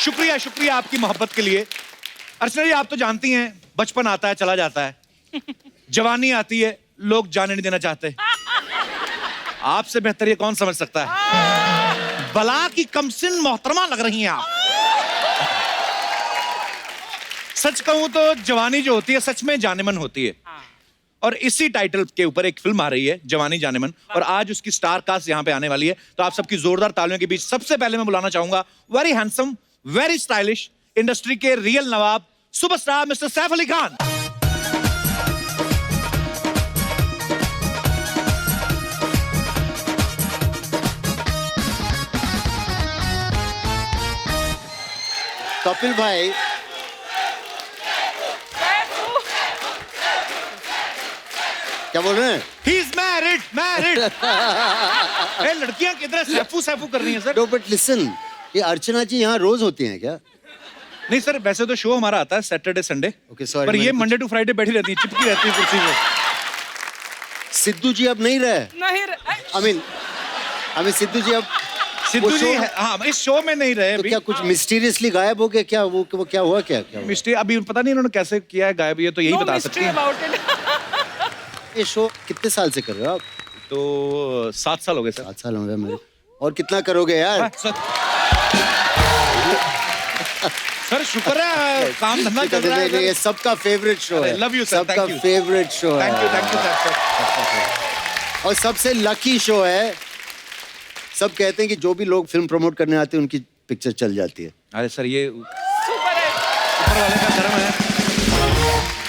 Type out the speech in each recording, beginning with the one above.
शुक्रिया शुक्रिया आपकी मोहब्बत के लिए। अर्चना जी आप तो जानती हैं बचपन आता है चला जाता है, जवानी आती है लोग जाने नहीं देना चाहते। आपसे बेहतर ये कौन समझ सकता है। बला की कमसिन मोहतरमा लग रही हैं आप। सच कहूं तो जवानी जो होती है सच में जानेमन होती है। और इसी टाइटल के ऊपर एक फिल्म आ रही है जवानी जानेमन, और आज उसकी स्टार कास्ट यहाँ पे आने वाली है। तो आप सबकी जोरदार तालियों के बीच सबसे पहले मैं बुलाना चाहूंगा very handsome, very stylish, industry के रियल नवाब, सुपरस्टार मिस्टर सैफ अली खान। कपिल भाई, क्या बोल रहे हैं? He is married, married। ए, लड़कियां किधर सैफू सैफू कर रही हैं सर? No, but listen, ये अर्चना जी यहाँ रोज होती हैं क्या? नहीं सर, वैसे तो शो हमारा आता है सैटरडे संडे। Okay, sorry, पर ये मैंने मंडे टू फ्राइडे बैठी रहती है, चिपकी रहती है कुर्सी पे। सिद्धू जी अब नहीं रहे। नहीं I mean, सिद्धू जी अब सिद्धू वो जी show- हाँ इस शो में नहीं रहे तो अभी। क्या कुछ मिस्टीरियसली गायब हो गए क्या? वो क्या हुआ, क्या हुआ? मिस्ट्री अभी पता नहीं इन्होंने कैसे किया है गायब, ये तो यही बता सकती है। ये शो कितने साल से कर रहे हो आप? तो 7 साल हो गए सर। 7 साल हो गए मेरे। और कितना करोगे यार? सर शुक्र है काम धंधा चल रहा है। ये सबका फेवरेट शो है। लव यू सर, सबका फेवरेट शो है। Thank you sir. और सबसे लकी शो है। सब कहते हैं कि जो भी लोग फिल्म प्रमोट करने आते हैं उनकी पिक्चर चल जाती है। अरे सर ये ऊपर वाले का कर्म है।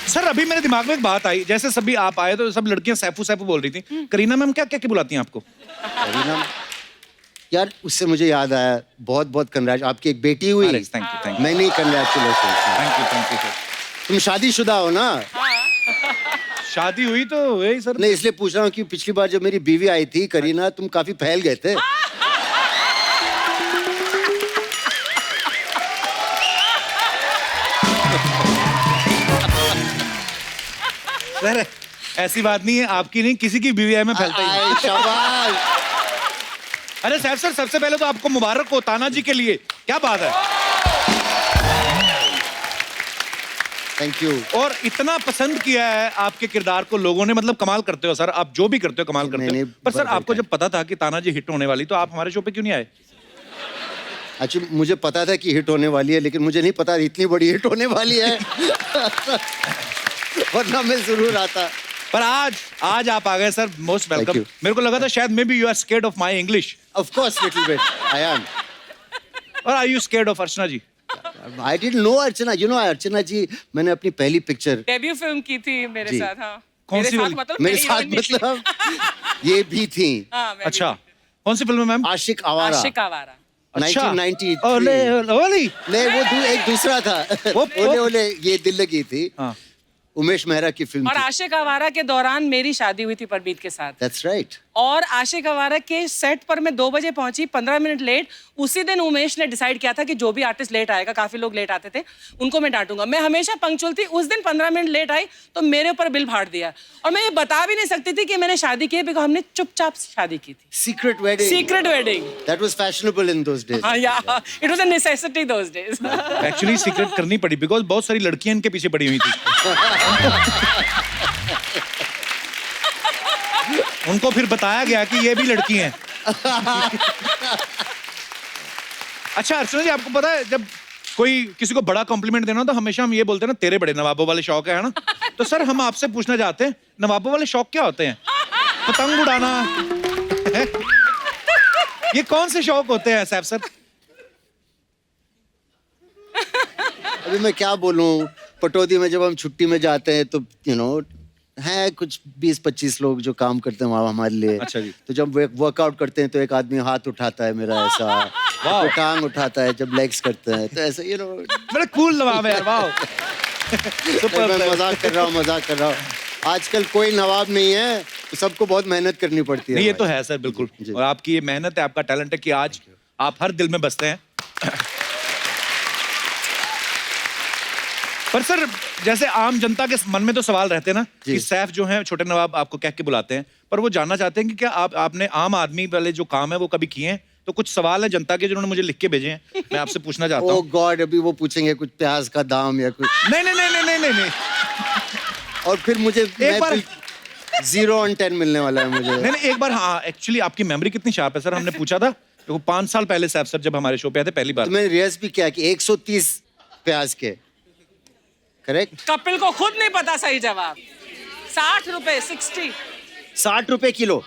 सर अभी मेरे दिमाग में एक बात आई, जैसे सभी आप आए तो सब लड़कियां सैफू सैफू बोल रही थी। करीना मैम क्या क्या क्या बुलाती हैं आपको? करीना यार, उससे मुझे याद आया, बहुत बहुत कंग्रेचुलेशन। आपकी एक बेटी हुई। Thank you. मैं नहीं, कंग्रेचुलेशन। Thank you sir. तुम शादीशुदा हो ना? शादी हुई तो यही सर। नहीं, इसलिए पूछ रहा हूँ कि पिछली बार जब मेरी बीवी आई थी करीना, तुम काफी फैल गए थे। सर ऐसी बात नहीं है, आपकी नहीं किसी की बीवी है में फैलता ही है। शाबाश। अरे सैफ सर सबसे पहले तो आपको मुबारक हो ताना जी के लिए, क्या बात है। Thank you. और इतना पसंद किया है आपके किरदार को लोगों ने, मतलब कमाल करते हो सर, आप जो भी करते हो कमाल करते हो। पर सर आपको जब पता था कि ताना जी हिट होने वाली तो आप हमारे शो पे क्यों नहीं आए? अच्छा, मुझे पता था कि हिट होने वाली है, लेकिन मुझे नहीं पता इतनी बड़ी हिट होने वाली है। वरना मैं जरूर आता। पर आज आप आ गए सर, मोस्ट वेलकम। मेरे को लगा था शायद may be you are scared of my English. Of course little bit I am. और are you scared of Archana ji? I didn't know Archana. You know Archana ji, मैंने अपनी पहली पिक्चर डेब्यू फिल्म की थी मेरे साथ। हाँ, कौन सी वाली? मेरे साथ मतलब ये भी थी। अच्छा, कौन सी फिल्म है मैम? आशिक आवारा। आशिक आवारा। 1993। ओले ओले। नहीं, वो एक दूसरा था। ओले ओले ये दिल लगी थी। उमेश मेहरा की फिल्म और थी। आशिक आवारा के दौरान मेरी शादी हुई थी परमीत के साथ। That's right। और आशिक आवारा के सेट पर मैं 2 बजे पहुंची, 15 मिनट लेट। उसी दिन उमेश ने डिसाइड किया था कि जो भी आर्टिस्ट लेट आएगा, काफी लोग लेट आते थे, उनको मैं डांटूंगा। मैं हमेशा पंक्चुअल थी। उस दिन 15 मिनट लेट आई तो मेरे ऊपर बिल फाड़ दिया। और मैं ये बता भी नहीं सकती थी कि मैंने शादी की है, बिकॉज़ हमने चुपचाप शादी की थी। Secret wedding। Secret wedding. That was fashionable in those days। हाँ यार, it was a necessity those days। Actually secret करनी पड़ी बिकॉज बहुत सारी लड़कियां इनके पीछे पड़ी हुई थी। उनको फिर बताया गया कि ये भी लड़की हैं। अच्छा अर्चना जी, आपको पता है जब कोई किसी को बड़ा कॉम्प्लीमेंट देना हो तो हमेशा हम ये बोलते हैं ना, तेरे बड़े नवाबों वाले शौक है ना। तो सर हम आपसे पूछना चाहते हैं, नवाबों वाले शौक क्या होते हैं? पतंग उड़ाना है? ये कौन से शौक होते हैं सैफ सर? अभी मैं क्या बोलूं, पटौदी में जब हम छुट्टी में जाते हैं तो है कुछ 20-25 लोग जो काम करते हैं वहाँ हमारे लिए। अच्छा जी। तो जब वर्कआउट करते हैं तो एक आदमी हाथ उठाता है मेरा ऐसा, तो टांग उठाता है जब लेग्स करते हैं, तो ऐसे बड़ा कूल नवाब है यार। वाह। मैं मजाक कर रहा हूँ। आजकल कोई नवाब नहीं है, तो सबको बहुत मेहनत करनी पड़ती है। नहीं ये तो है सर, बिल्कुल। और आपकी ये मेहनत है, आपका टैलेंट है कि आज आप हर दिल में बसते हैं। पर सर जैसे आम जनता के मन में तो सवाल रहते हैं ना कि सैफ जो हैं छोटे नवाब आपको कह के बुलाते हैं, पर वो जानना चाहते हैं कि क्या आपने आम आदमी वाले जो काम है वो कभी किए हैं तो कुछ सवाल है जनता के जिन्होंने मुझे लिख के भेजे हैं, मैं आपसे पूछना चाहता ओ हूँ। गॉड, अभी वो पूछेंगे कुछ प्याज का दाम या कुछ, नहीं नहीं नहीं नहीं नहीं नहीं नहीं और फिर मुझे बार- 0 on 10 मिलने वाला है मुझे। नहीं नहीं, एक बार हाँ, एक्चुअली आपकी मेमोरी कितनी शार्प है सर। हमने पूछा था वो 5 साल पहले सैफ सर जब हमारे शो पे आए थे पहली बार। तो मैंने रिहर्स भी किया कि 130 प्याज के, करेक्ट? कपिल को खुद नहीं पता सही जवाब। 60 रुपए, 60 60 रुपए किलो,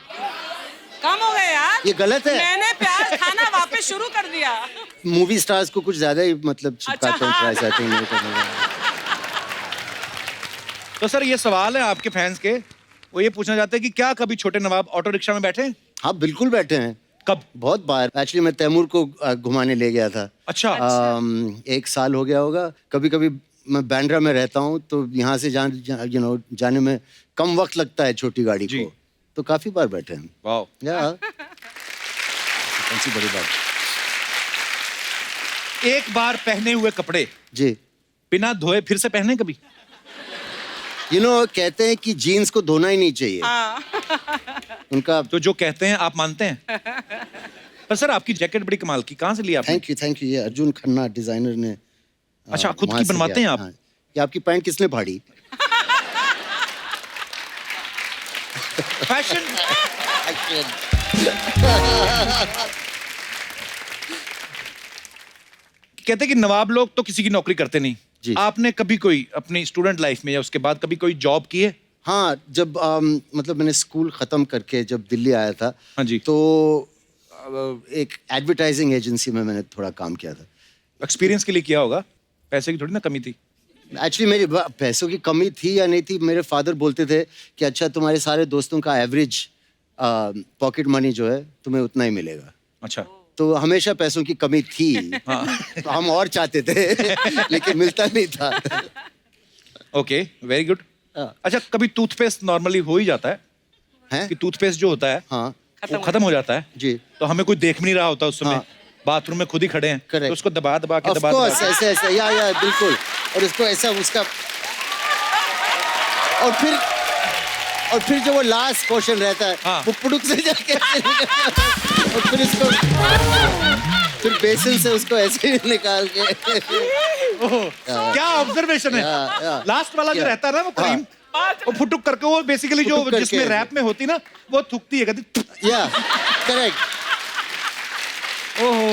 कम हो गए यार। ये गलत है। मैंने प्याज खाना वापस शुरू कर दिया। मूवी स्टार्स को कुछ ज्यादा ही मतलब चिपकाते हैं हाँ। प्राइस, आई थिंक नहीं करने वाला। तो सर ये सवाल है आपके फैंस के, वो ये पूछना चाहते हैं कि क्या कभी छोटे नवाब ऑटो रिक्शा में बैठे हैं? हाँ बिल्कुल बैठे हैं, कब? बहुत बार। एक्चुअली मैं तैमूर को घुमाने ले गया था। अच्छा। 1 साल हो गया होगा। कभी कभी मैं बांद्रा में रहता हूँ तो यहाँ से जाने में कम वक्त लगता है छोटी गाड़ी जी। को, तो काफी बार बैठे हैं। वाओ। या कौन सी बड़ी बात। एक बार पहने हुए कपड़े जी, बिना धोए फिर से पहने कभी? कहते हैं कि जीन्स को धोना ही नहीं चाहिए। हाँ। उनका तो जो कहते हैं आप मानते हैं? पर सर आपकी जैकेट बड़ी कमाल की, कहाँ से ली आपने? थैंक यू, ये अर्जुन खन्ना डिजाइनर ने। अच्छा, खुद वहाँ की से बनवाते लिया। हैं आप? हाँ। ये आपकी पैंट किसने फाड़ी? फैशन। कहते हैं कि नवाब लोग तो किसी की नौकरी करते नहीं। जी। आपने कभी कोई अपनी स्टूडेंट लाइफ में या उसके बाद कभी कोई जॉब की है? हाँ, जब मतलब मैंने स्कूल खत्म करके जब दिल्ली आया था, हाँ जी। तो एक एडवर्टाइजिंग एजेंसी में मैंने थोड़ा काम किया था। एक्सपीरियंस के लिए किया होगा, पैसे की थोड़ी ना कमी थी। एक्चुअली मेरी पैसों की कमी थी या नहीं थी, मेरे फादर बोलते थे कि अच्छा तुम्हारे सारे दोस्तों का एवरेज पॉकेट मनी जो है तुम्हें उतना ही मिलेगा। अच्छा। तो हमेशा पैसों की कमी थी। तो हम और चाहते थे लेकिन मिलता नहीं था। Okay, very good. हाँ। अच्छा, कभी टूथपेस्ट नॉर्मली हो ही जाता है हैं? कि टूथपेस्ट जो होता है हाँ वो खत्म हो जाता है, जी, तो हमें कोई देख भी नहीं रहा होता उस समय। हाँ। बाथरूम में खुद ही खड़े हैं, Correct. तो उसको दबा दबा के ऑफ दबा कोर्स, दबा ऐसे ऐसे या बिल्कुल। और उसको ऐसा उसका, और फिर जो वो लास्ट पोर्शन रहता है, हाँ। वो पुड़ुक से जाके और फिर इसको फिर बेसन से उसको ऐसे ही निकाल के। ओह, क्या ऑब्जर्वेशन है। या। लास्ट वाला जो क्या? रहता है ना वो क्रीम, वो फुटुक करके, वो बेसिकली जो फुटुक करके। जिसमें रैप में होती ना, वो थूकती है कहती। या करेक्ट। ओहो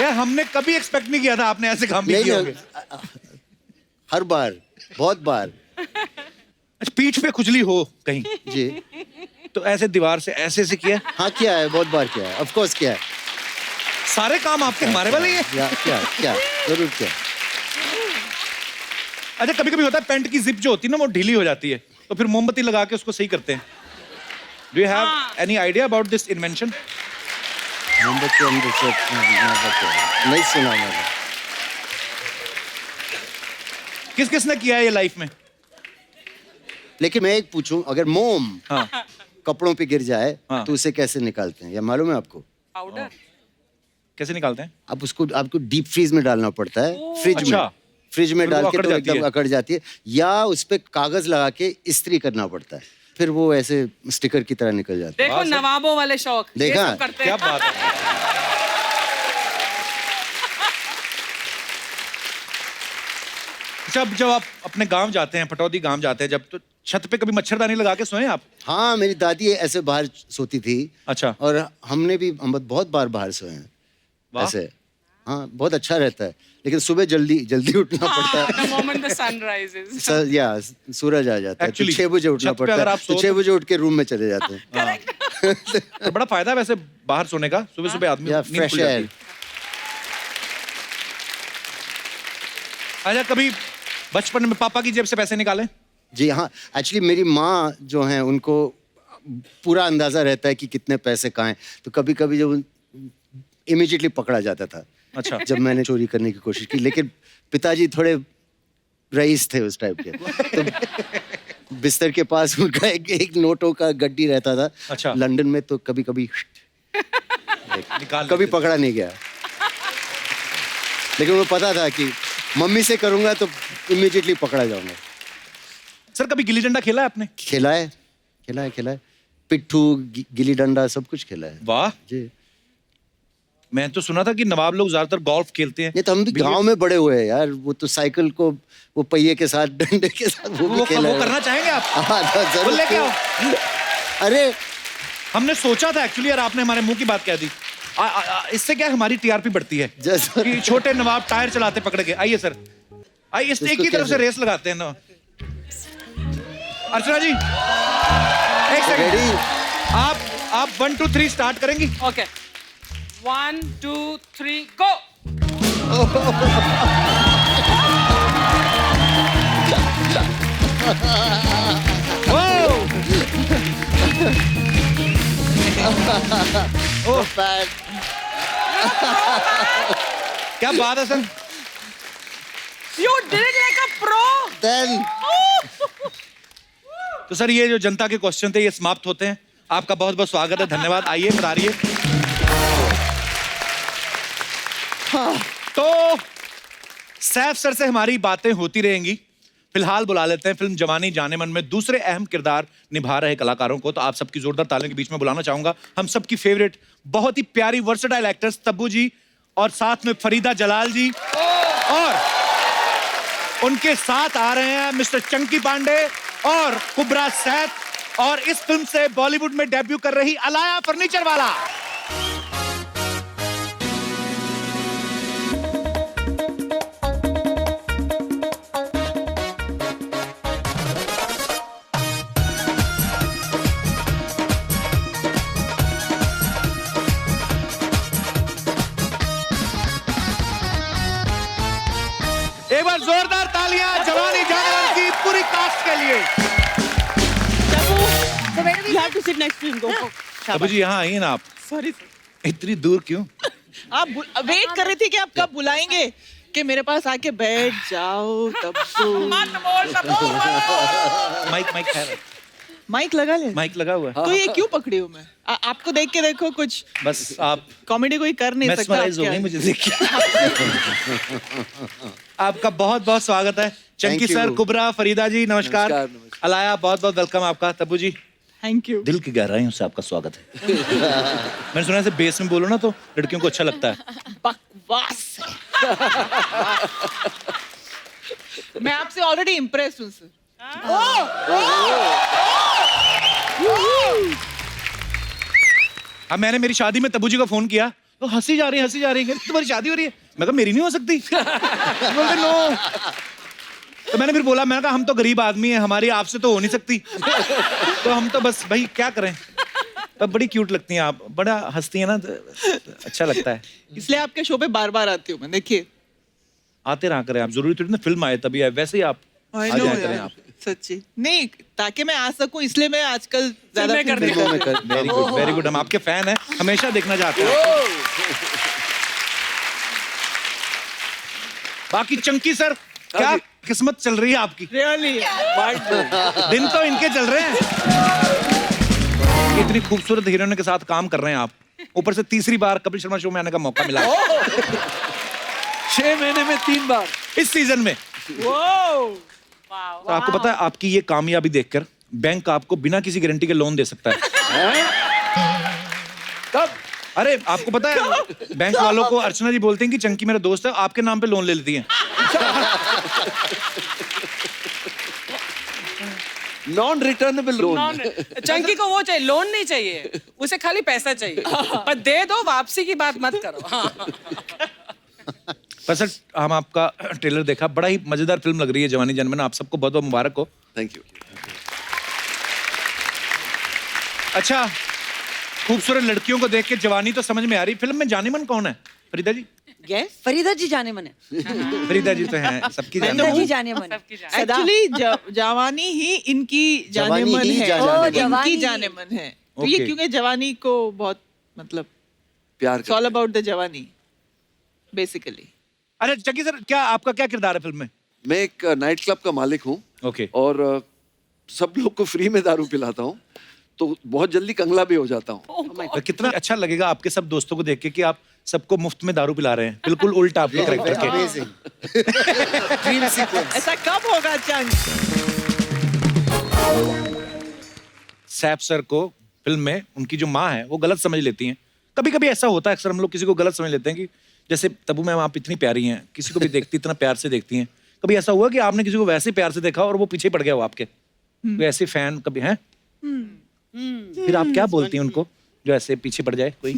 यार, हमने कभी एक्सपेक्ट नहीं किया था आपने ऐसे काम भी नहीं किए नहीं, होंगे। हर बार, बहुत बार। अच्छा, पीठ पे खुजली हो कहीं जी तो ऐसे दीवार से ऐसे किया? हाँ, किया है, बहुत बार किया है, ऑफ कोर्स किया है। सारे काम आपके हमारे वाले ही हैं। या क्या जरूर किया। अच्छा, कभी कभी होता है पेंट की जिप जो होती है ना वो ढीली हो जाती है, तो फिर मोमबत्ती लगा के उसको सही करते हैं। Do you have any idea about this invention? मोमबत्ती अंदर से नहीं सुना मैंने। किस किसने किया है ये लाइफ में? लेकिन मैं एक पूछूं, अगर मोम हाँ। कपड़ों पे गिर जाए हाँ। तो उसे कैसे निकालते हैं, या मालूम है आपको? पाउडर। कैसे निकालते हैं? आप आपको डीप फ्रीज में डालना पड़ता है, फ्रिज अच्छा। में। फ्रिज में फिर वो डाल के अकड़ तो जाती एकदम है। अकड़ जाती है, या उस पे कागज लगा के इस्त्री करना पड़ता है, फिर वो ऐसे स्टिकर की तरह निकल जाता है। देखो नवाबों वाले शौक, ये देखा? सब करते क्या हैं। बात है। जब आप अपने गांव जाते हैं, पटौदी गांव जाते हैं जब, तो छत पे कभी मच्छरदानी लगा के सोए आप? हाँ, मेरी दादी ऐसे बाहर सोती थी। अच्छा। और हम बहुत बार बाहर सोए हैं वाह। ऐसे। हाँ, बहुत अच्छा रहता है, लेकिन सुबह जल्दी उठना पड़ता है। The moment the sun rises. सूरज आ जाता है, तो Actually, 6 बजे उठना छत पे पड़ता अगर है, आप तो सो 6 बजे उठ के रूम में चले जाते हैं। तो बड़ा फायदा है वैसे बाहर सोने का, सुबह सुबह आदमी या नींद फ्रेश खुल जाती एयर। है। अच्छा, कभी बचपन में पापा की जेब से पैसे निकाले? जी हाँ, एक्चुअली मेरी माँ जो हैं उनको पूरा अंदाजा रहता है कि कितने पैसे कहाँ हैं, तो कभी कभी जब इमीडिएटली पकड़ा जाता था। अच्छा। जब मैंने चोरी करने की कोशिश की, लेकिन पिताजी थोड़े रईस थे उस टाइप के, तो बिस्तर के पास उनका एक नोटों का गड्डी रहता था। अच्छा। लंदन में तो कभी कभी निकाल कभी लेते। पकड़ा नहीं गया, लेकिन वो पता था कि मम्मी से करूंगा तो इमीडिएटली पकड़ा जाऊंगा। सर, कभी गिल्ली डंडा खेला है आपने? खेला है। पिट्ठू, गिल्ली डंडा सब कुछ खेला है वाह, जी। मैं तो सुना था कि नवाब लोग ज्यादातर गोल्फ खेलते हैं। नहीं तो हम भी गांव में बड़े हुए हैं यार, वो तो साइकिल को वो पहिए के साथ डंडे के साथ वो भी खेला वो है। करना चाहेंगे आप? हाँ, तो वो जरूर लेके आओ। अरे हमने सोचा था एक्चुअली यार, आपने हमारे मुंह की बात कह दी। इससे क्या हमारी टीआरपी बढ़ती है जैसा कि छोटे नवाब टायर चलाते पकड़ के। आइए सर, आइए इस एक ही तरफ से रेस लगाते हैं ना। अर्चना जी एक सेकंड, रेडी, आप 1 2 3 स्टार्ट करेंगी? Okay 1 2 3 go. क्या बात है sir, you did it like a pro. Then तो सर ये जो जनता के क्वेश्चन थे ये समाप्त होते हैं। आपका बहुत बहुत स्वागत है, धन्यवाद। आइए पधारिए। तो सैफ सर से हमारी बातें होती रहेंगी। फिलहाल बुला लेते हैं फिल्म जवानी जाने मन में दूसरे अहम किरदार निभा रहे कलाकारों को। तो आप सबकी जोरदार तालियों के बीच में बुलाना चाहूंगा हम सबकी फेवरेट, बहुत ही प्यारी वर्सेटाइल एक्ट्रेस तब्बू जी, और साथ में फरीदा जलाल जी, और उनके साथ आ रहे हैं मिस्टर चंकी पांडे और कुबरा सैफ, और इस फिल्म से बॉलीवुड में डेब्यू कर रही अलाया फर्नीचर वाला। एक बार जोरदार तालियां जवानी जाने मन की पूरी कास्ट के लिए। You have to sit next to him. Go. Tabu जी यहाँ आइए ना आप। Sorry. इतनी दूर क्यों? आप वेट कर रहे थे कि आप कब बुलाएंगे कि मेरे पास आके बैठ जाओ तब तो माइक है, माइक लगा ले। माइक लगा हुआ है। तो ये क्यों पकड़ी हूँ मैं? आपको देख के देखो, कुछ बस आप कॉमेडी कोई कर नहीं सकता। mesmerize हो गई मुझे देख के। आपका बहुत बहुत स्वागत है Chunky Thank you. Sir, Kubbra, Farida ji नमस्कार। नमस्कार, नमस्कार। अलाया बहुत बहुत वेलकम आपका। Tabu ji thank you. दिल की गहराइयों से आपका स्वागत है। मैंने सुना है बेस में बोलो ना तो लड़कियों को अच्छा लगता है। बकवास। मैं आपसे ऑलरेडी इम्प्रेस हूँ सर। अब मैंने मेरी शादी में तब्बू जी को फोन किया तो हंसी जा रही है, तुम्हारी शादी हो रही है? मैं कहा मेरी नहीं हो सकती। बोलते नो। तो मैंने फिर बोला, मैंने कहा हम तो गरीब आदमी हैं, हमारी आपसे तो हो नहीं सकती। तो हम तो बस भाई क्या करें। तब बड़ी क्यूट लगती हैं आप, बड़ा हंसती हैं ना, तो अच्छा लगता है। इसलिए आपके शो पे बार बार आती हूँ मैं। देखिए आते रहा करें आप, जरूरी थोड़ी ना फिल्म आए तभी आए, वैसे ही आप आ I know जाया करें यार, आप। सच्ची नहीं, ताकि मैं आ सकूं इसलिए मैं आजकल ज्यादा फिल्में करती फिल्में में कर कर वेरी गुड, वेरी गुड। हम आपके फैन हैं, हमेशा देखना चाहते हैं। बाकी चंकी सर, क्या किस्मत चल रही है आपकी? रियली दिन तो इनके चल रहे हैं। इतनी खूबसूरत हीरोइन के साथ काम कर रहे हैं आप, ऊपर से तीसरी बार कपिल शर्मा शो में आने का मौका मिला 6 महीने में 3 बार इस सीजन में। तो आपको पता है आपकी ये कामयाबी देखकर बैंक आपको बिना किसी गारंटी के लोन दे सकता है। कब? अरे आपको पता है बैंक वालों को अर्चना जी बोलते हैं कि चंकी मेरा दोस्त है, आपके नाम पे लोन ले लेती हैं। Non returnable loan. चंकी को वो चाहिए, लोन नहीं चाहिए उसे, खाली पैसा चाहिए। पर दे दो, वापसी की बात मत करो। हाँ। पर सर हम आपका ट्रेलर देखा, बड़ा ही मजेदार फिल्म लग रही है जवानी जाने मन। आप सबको बहुत बहुत मुबारक हो। Thank you. अच्छा, खूबसूरत लड़कियों को देख के जवानी तो समझ में आ रही, फिल्म में जाने मन कौन है? फरीदा जी? यस, फरीदा जी जाने मन है। फरीदा जी तो हैं सबकी जाने फरीदा मन। जी जाने मन है। सबकी जाने। एक्चुअली जवानी ही इनकी जाने जवानी मन ही है, जाने मन है। इनकी जाने मन है। तो ये Okay. क्योंकि जवानी को बहुत मतलब प्यार इट्स ऑल अबाउट द जवानी बेसिकली। अरे चंकी सर, क्या आपका क्या किरदार है फिल्म में? मैं एक नाइट क्लब का मालिक हूँ ओके। और सब लोग को फ्री में दारू पिलाता हूँ, तो बहुत जल्दी कंगला भी हो जाता हूँ। तो कितना अच्छा लगेगा आपके सब दोस्तों को देख के कि आप सबको मुफ्त में दारू पिला रहे हैं, बिल्कुल उल्टा आपके कैरेक्टर के। Amazing dream sequence. ऐसा कब होगा चंक? सैफ सर को फिल्म में उनकी जो माँ है वो गलत समझ लेती हैं। कभी कभी ऐसा होता है, अक्सर हम लोग किसी को गलत समझ लेते हैं कि जैसे तब्बू मैम आप इतनी प्यारी हैं, किसी को भी देखती इतना प्यार से देखती हैं। कभी ऐसा हुआ कि आपने किसी को वैसे प्यार से देखा और वो पीछे पड़ गया हो आपके, कोई ऐसे फैन कभी हैं? फिर आप क्या बोलती हैं उनको जो ऐसे पीछे पड़ जाए कोई?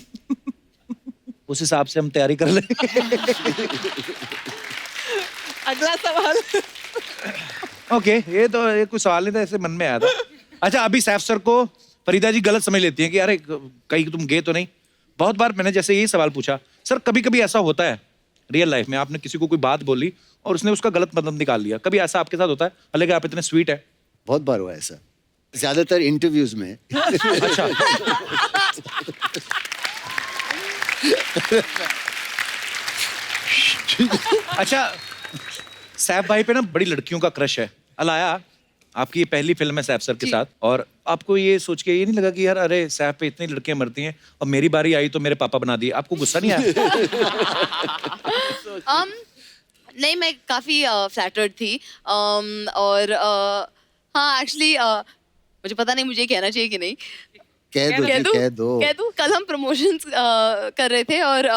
उस हिसाब से हम तैयारी कर लें। अगला सवाल। ओके, ये कोई सवाल नहीं था, ऐसे मन में आया था। अच्छा, अभी सैफ सर को फरीदा जी गलत समझ लेती हैं कि अरे कहीं तुम गए तो नहीं। बहुत बार मैंने जैसे यही सवाल पूछा, सर कभी कभी ऐसा होता है रियल लाइफ में, आपने किसी को कोई बात बोली और उसने उसका गलत मतलब निकाल लिया, कभी ऐसा आपके साथ होता है? हालांकि आप इतने स्वीट है। बहुत बार हुआ ऐसा, ज्यादातर इंटरव्यूज में। अच्छा। अच्छा, सैफ भाई पे ना बड़ी लड़कियों का क्रश है। अलाया, आपकी ये पहली फिल्म है सैफ सर के साथ, और आपको ये सोच के ये नहीं लगा कि यार अरे सैफ पे इतनी लड़कियां मरती हैं और मेरी बारी आई तो मेरे पापा बना दिए? आपको गुस्सा नहीं आया? नहीं, मैं काफ़ी फ्लैटर्ड थी। और हाँ, एक्चुअली मुझे पता नहीं मुझे कहना चाहिए कि नहीं। कह दो। कल हम प्रमोशंस कर रहे थे और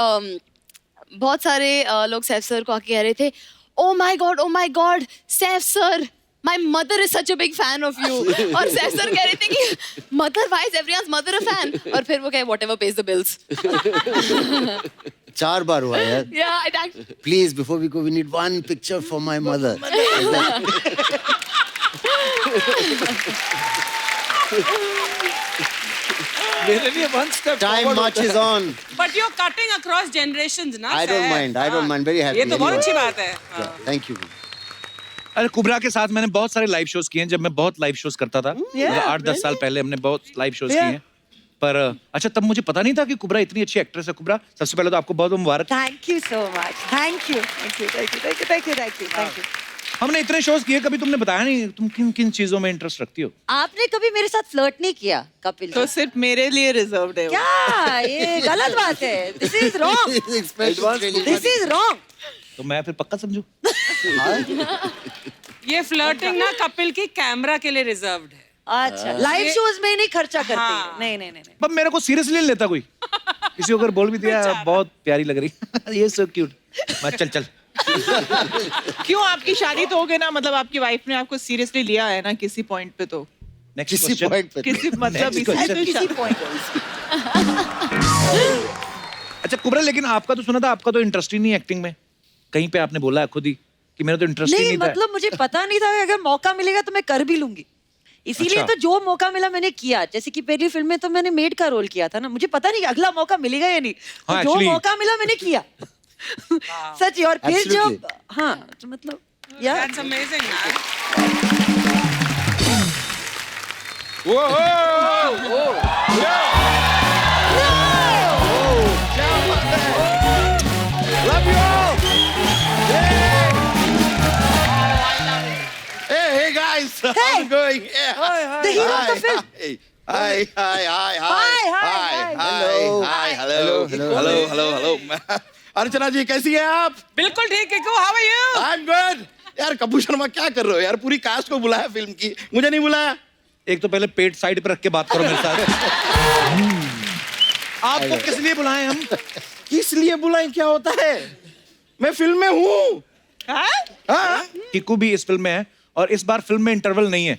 बहुत सारे लोग सैफ सर को आके कह रहे थे, oh my god Saif sir, my mother is such a big fan of you. और सैफ सर कह रहे थे कि mother, why is everyone's mother a fan? और फिर वो कहे व्हाटएवर पेज द बिल्स। 4 बार हुआ यार। या please before we go we need one picture for my mother. मेरे लिए one step Time forward marches होता है। on. But you're cutting across generations, ना? I don't mind. I don't mind. Very happy. ये तो बहुत अच्छी बात है। Thank you. अरे कुबरा के साथ मैंने बहुत सारे लाइव शोज किए हैं, जब मैं बहुत लाइव शोज करता था। 8-10 साल पहले हमने बहुत लाइव शोज किए हैं। पर अच्छा, तब मुझे पता नहीं था कि कुबरा इतनी अच्छी एक्ट्रेस है। कुबरा, सबसे पहले तो आपको बहुत मुबारक। Thank you so much. Thank you. हमने इतने शोज किए, कभी तुमने बताया नहीं तुम किन किन चीजों में इंटरेस्ट रखती हो। आपने कभी मेरे साथ फ्लर्ट नहीं किया कपिल तो जी। सिर्फ मेरे लिए रिजर्व्ड है वो। क्या ये गलत बात है? This is wrong. This is wrong. तो मैं फिर पक्का समझू। ये फ्लर्टिंग ना कपिल की कैमरा के लिए रिजर्व्ड है। अच्छा, लाइव शोज में नहीं खर्चा करते। हाँ। नहीं। पर मेरे को सीरियसली नहीं लेता कोई। किसी को अगर बोल भी दिया बहुत प्यारी लग रही ये सो क्यूट, मैं चल। क्यों, आपकी शादी तो हो गई ना, मतलब आपकी वाइफ ने आपको सीरियसली लिया है ना किसी पॉइंट पे? तो नेक्स्ट किसी क्वेश्चन। पॉइंट पे किसी मतलब किसी पॉइंट। अच्छा कुबरा, लेकिन आपका तो सुना था आपका तो इंटरेस्ट ही नहीं एक्टिंग में। कहीं पे आपने बोला है खुद ही कि मेरा तो इंटरेस्ट ही नहीं, नहीं था। मतलब मुझे पता नहीं था कि अगर मौका मिलेगा तो मैं कर भी लूंगी। इसीलिए अच्छा। तो जो मौका मिला मैंने किया। जैसे कि पहली फिल्म में तो मैंने मेड का रोल किया था ना, मुझे पता नहीं कि अगला मौका मिलेगा या नहीं। तो हाँ, जो actually- मौका मिला मैंने किया। सच। और फिर Absolutely. जब हाँ, तो मतलब यार That's amazing, man. Love you all. Hey guys, how's it going? Yeah. the hero of the film. Hi. Hello. अर्चना जी कैसी हैं आप? बिल्कुल ठीक है। How are you? I'm good. यार कपूर शर्मा क्या कर रहे हो यार? पूरी कास्ट को बुलाया फिल्म की, मुझे नहीं बुलाया। एक तो पहले पेट साइड पे रख के बात करो मेरे साथ। आपको किस लिए बुलाएं हम? किस लिए बुलाएं, क्या होता है? मैं फिल्म में हूँ। हाँ? किकू भी इस फिल्म में है और इस बार फिल्म में इंटरवल नहीं है।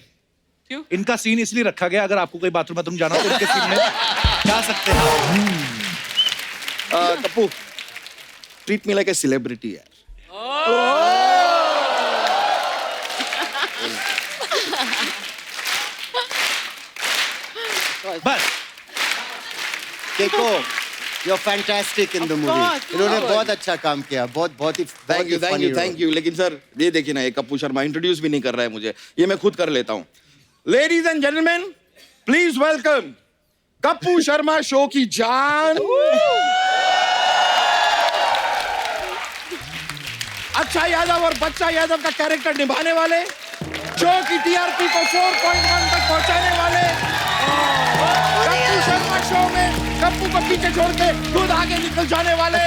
क्यों? इनका सीन इसलिए रखा गया, अगर आपको कोई बाथरूम में तुम जाना तो इनके सीन में जा सकते हैं। Kapoor, treat me like a celebrity यार। बस देखो, you're fantastic in the movie. इन्होंने बहुत अच्छा काम किया, बहुत ही थैंक यू। लेकिन सर ये देखिए ना, ये कपूर शर्मा इंट्रोड्यूस भी नहीं कर रहा है मुझे, ये मैं खुद कर लेता हूँ। Ladies and gentleman, please welcome Kapoor Sharma show की जान, अक्षय यादव और बच्चा यादव का कैरेक्टर निभाने वाले, शो की टीआरपी को 4.1 तक पहुंचाने वाले, कपूर शर्मा शो में कप्पू को पीछे छोड़ के खुद आगे निकल जाने वाले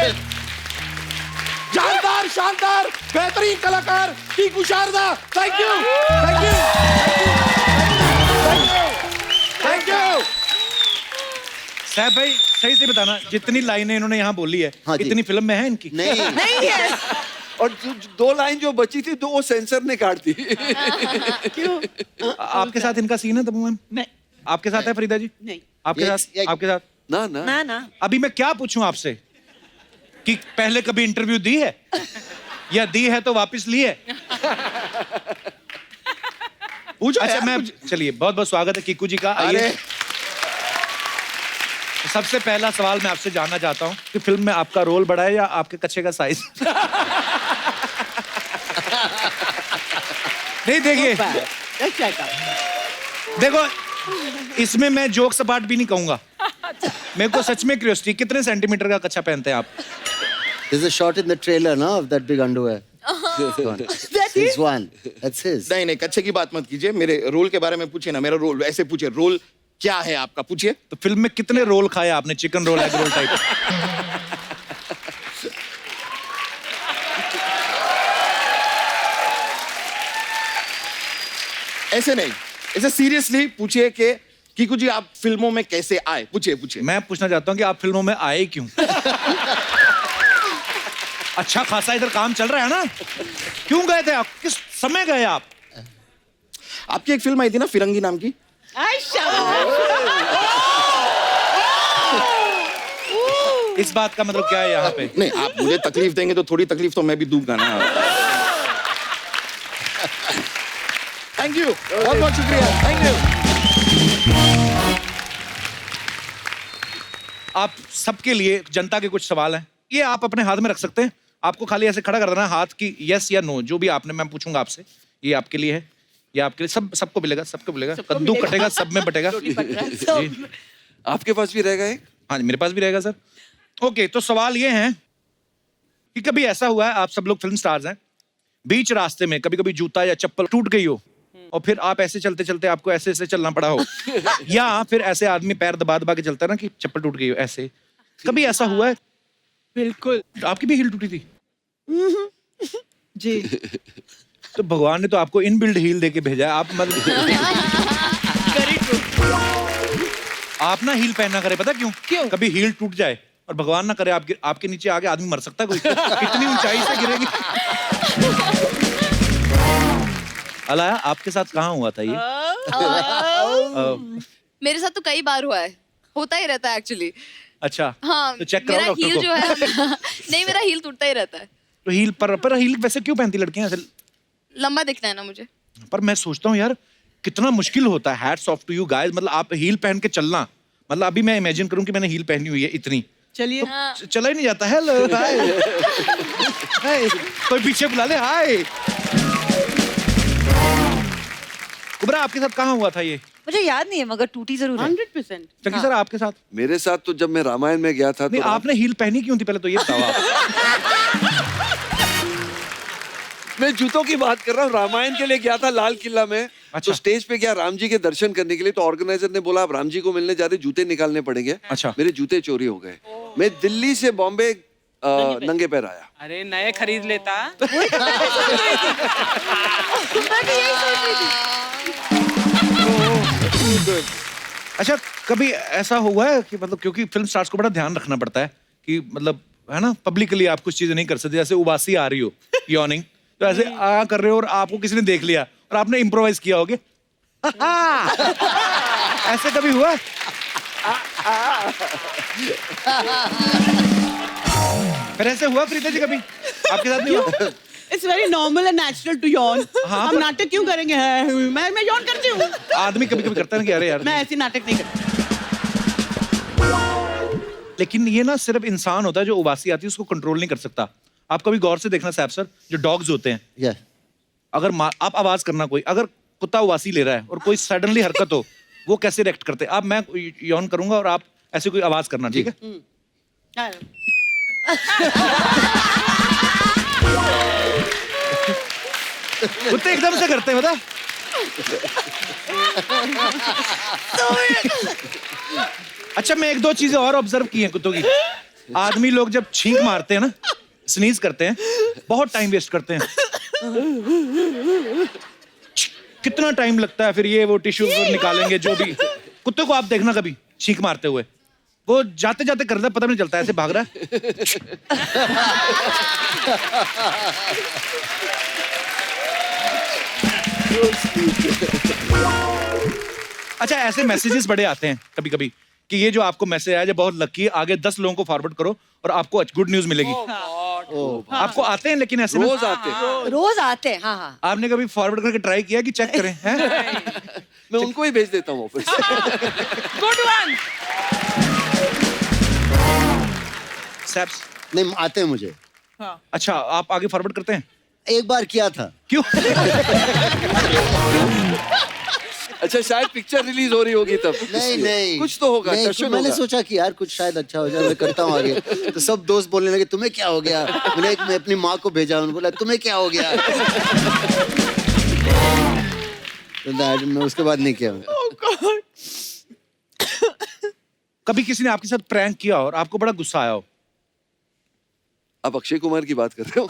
जानदार, शानदार, बेहतरीन कलाकार Tiku Sharda. Thank you. Thank you. साहब भाई सही से बताना, जितनी लाइनें इन्होंने यहाँ बोली है, हाँ जी। इतनी फिल्म में है इनकी? नहीं नहीं है। और जो 2 लाइन जो बची थी तो वो सेंसर ने काट दी। क्यों? आपके साथ इनका सीन है तब्बू मैम? नहीं आपके साथ है फरीदा जी? नहीं। आपके Yes, साथ? yeah. आपके साथ? ना ना ना ना अभी मैं क्या पूछूं आपसे कि पहले कभी इंटरव्यू दी है या दी है तो वापस ली है? पूछो अच्छा यार, मैं कुछ- चलिए, बहुत बहुत स्वागत है कीकू जी का। अरे आइए, सबसे पहला सवाल मैं आपसे जानना चाहता हूं कि फिल्म में आपका रोल बड़ा है या आपके कच्चे का साइज? नहीं देखिए, देखो इसमें मैं जोक सपाट भी नहीं कहूंगा, मेरे को सच में क्यूरियोसिटी, कितने सेंटीमीटर का कच्चा पहनते हैं आप? there's a shot in the trailer no of that big underwear. That's one. That's his. नहीं नहीं, कच्चे की बात मत कीजिए, मेरे रोल के बारे में पूछिए ना। मेरा रोल ऐसे पूछिए, रोल क्या है आपका, पूछिए। तो फिल्म में कितने रोल खाए आपने, chicken roll, egg roll type? ऐसे नहीं, ऐसे सीरियसली पूछिए कि कीकू जी आप फिल्मों में कैसे आए, पूछिए पूछिए। मैं पूछना चाहता हूं कि आप फिल्मों में आए क्यों? अच्छा खासा इधर काम चल रहा है ना, क्यों गए थे आप, किस समय गए आप? आपकी एक फिल्म आई थी ना फिरंगी नाम की, इस बात का मतलब क्या है यहाँ पे? नहीं आप मुझे तकलीफ देंगे तो थोड़ी तकलीफ तो मैं भी दूंगा ना। थैंक यू, बहुत बहुत शुक्रिया, थैंक यू। आप सबके लिए जनता के कुछ सवाल हैं, ये आप अपने हाथ में रख सकते हैं, आपको खाली ऐसे खड़ा कर देना है हाथ की, यस या नो, जो भी आपने, मैं पूछूंगा आपसे, ये आपके लिए है, ये आपके लिए, सबको मिलेगा, सबको मिलेगा, कद्दू कटेगा, सब में बटेगा। जी। आपके पास भी रहेगा एक? हाँ जी, मेरे पास भी रहेगा सर। ओके, तो सवाल ये है कि कभी ऐसा हुआ है, आप सब लोग फिल्म स्टार्स हैं, बीच रास्ते में कभी कभी जूता या चप्पल टूट गई हो और फिर आप ऐसे चलते चलते आपको ऐसे ऐसे चलना पड़ा हो, या फिर ऐसे आदमी पैर दबा दबा के चलता है ना कि चप्पल टूट गई हो, ऐसे कभी ऐसा हुआ है? बिल्कुल आपकी भी हील टूटी थी? जी। तो भगवान ने तो आपको इनबिल्ड हील देके भेजा है, आप मतलब आप ना हील पहनना करे, पता क्यों? क्यों? कभी हील टूट जाए और भगवान ना करे आपके नीचे आगे आदमी मर सकता है कोई, इतनी ऊंचाई से गिरेगी। अलाया, आपके साथ कहाँ हुआ था ये? मेरे साथ तो कई बार हुआ है, होता ही रहता है एक्चुअली। अच्छा, हाँ, तो चेक मेरा कराओ डॉक्टर हील को। जो है नहीं, मेरा हील टूटता ही रहता है। तो हील पर हील वैसे क्यों पहनती लड़कियां ऐसे? लंबा दिखता है ना मुझे। पर मैं सोचता हूँ यार कितना मुश्किल होता है, hats off to you guys, मतलब आप हील पहन के चलना, मतलब अभी मैं इमेजिन करूँ कि मैंने हील पहनी हुई है इतनी, चलिए चला ही नहीं जाता। हेलो, हाय, हाय, कोई पीछे बुला ले, हाय। कुबरा, आपके साथ कहाँ हुआ था ये? मुझे याद नहीं है मगर टूटी जरूर है 100%। चंकी सर, आपके साथ? मेरे साथ तो जब मैं रामायण में गया था नहीं, तो आपने हील पहनी क्यों थी पहले तो ये बताओ आप। मैं जूतों की बात कर रहा हूँ। रामायण के लिए गया था लाल किला में। अच्छा। तो स्टेज पे गया राम जी के दर्शन करने के लिए, तो ऑर्गेनाइजर ने बोला आप राम जी को मिलने जा रहे, जूते निकालने पड़ेंगे। अच्छा। मेरे जूते चोरी हो गए। मैं दिल्ली से बॉम्बे नंगे पैर आया। अरे नए खरीद लेता। अच्छा, कभी ऐसा हुआ है कि मतलब, क्योंकि फिल्म स्टार्स को बड़ा ध्यान रखना पड़ता है कि मतलब है ना, पब्लिकली आप कुछ चीजें नहीं कर सकते, जैसे उबासी आ रही हो, यॉर्निंग, तो ऐसे आ कर रहे हो और आपको किसी ने देख लिया और आपने इम्प्रोवाइज किया होगे। ऐसे कभी हुआ? फिर ऐसे हुआ प्रीता जी कभी आपके साथ नहीं हुआ? It's very normal and natural to yawn. हाँ, हम पर- नाटक क्यों करेंगे? मैं यॉन करती हूँ। आदमी कभी कभी करता है ना कि अरे यार, मैं ऐसी नाटक नहीं करती। लेकिन ये ना सिर्फ इंसान होता है जो उबासी आती है उसको कंट्रोल नहीं कर सकता। आप कभी गौर से देखना सैफ सर, जो डॉग्स होते हैं, Yeah. अगर आप आवाज करना, कोई अगर कुत्ता उबासी ले रहा है और कोई सडनली हरकत हो, वो कैसे रिएक्ट करते हैं? आप, मैं यौन करूंगा और आप ऐसे कोई आवाज करना, ठीक है? कुत्ते एकदम से करते हैं, बता। अच्छा, मैं एक दो चीजें और ऑब्जर्व की हैं कुत्तों की। आदमी लोग जब छींक मारते हैं ना, स्नीज करते हैं, बहुत टाइम वेस्ट करते हैं। कितना टाइम लगता है, फिर ये वो टिश्यू निकालेंगे, जो भी। कुत्ते को आप देखना कभी छींक मारते हुए, वो जाते जाते कर रहा है, पता भी नहीं चलता, ऐसे भाग रहा है। अच्छा, ऐसे मैसेजेस बड़े आते हैं कभी कभी कि ये जो आपको मैसेज आया, जो बहुत लकी है, आगे 10 लोगों को फॉरवर्ड करो और आपको गुड न्यूज मिलेगी। आपको आते हैं लेकिन ऐसे रोज आते हैं। रोज आते हैं, हाँ हाँ। आपने कभी फॉरवर्ड करके ट्राई किया कि चेक करें? हैं? मैं उनको ही भेज देता हूँ ऑफिस। Good one. सैप्स, नहीं आते हैं मुझे। अच्छा, आप आगे फॉरवर्ड करते हैं? एक बार किया था। क्यों? अच्छा, शायद पिक्चर रिलीज हो रही होगी तब। नहीं नहीं, कुछ तो होगा, नहीं, दर्शन मैंने होगा। सोचा कि यार कुछ शायद अच्छा हो जाए, मैं करता हूँ आगे। तो सब दोस्त बोलने लगे तुम्हें क्या हो गया। मैं अपनी माँ को भेजा, उन्होंने बोला तुम्हें क्या हो गया। तो मैं उसके बाद नहीं किया। कभी किसी ने आपके साथ प्रैंक किया और आपको बड़ा गुस्सा आया हो? आप अक्षय कुमार की बात कर रहे हो?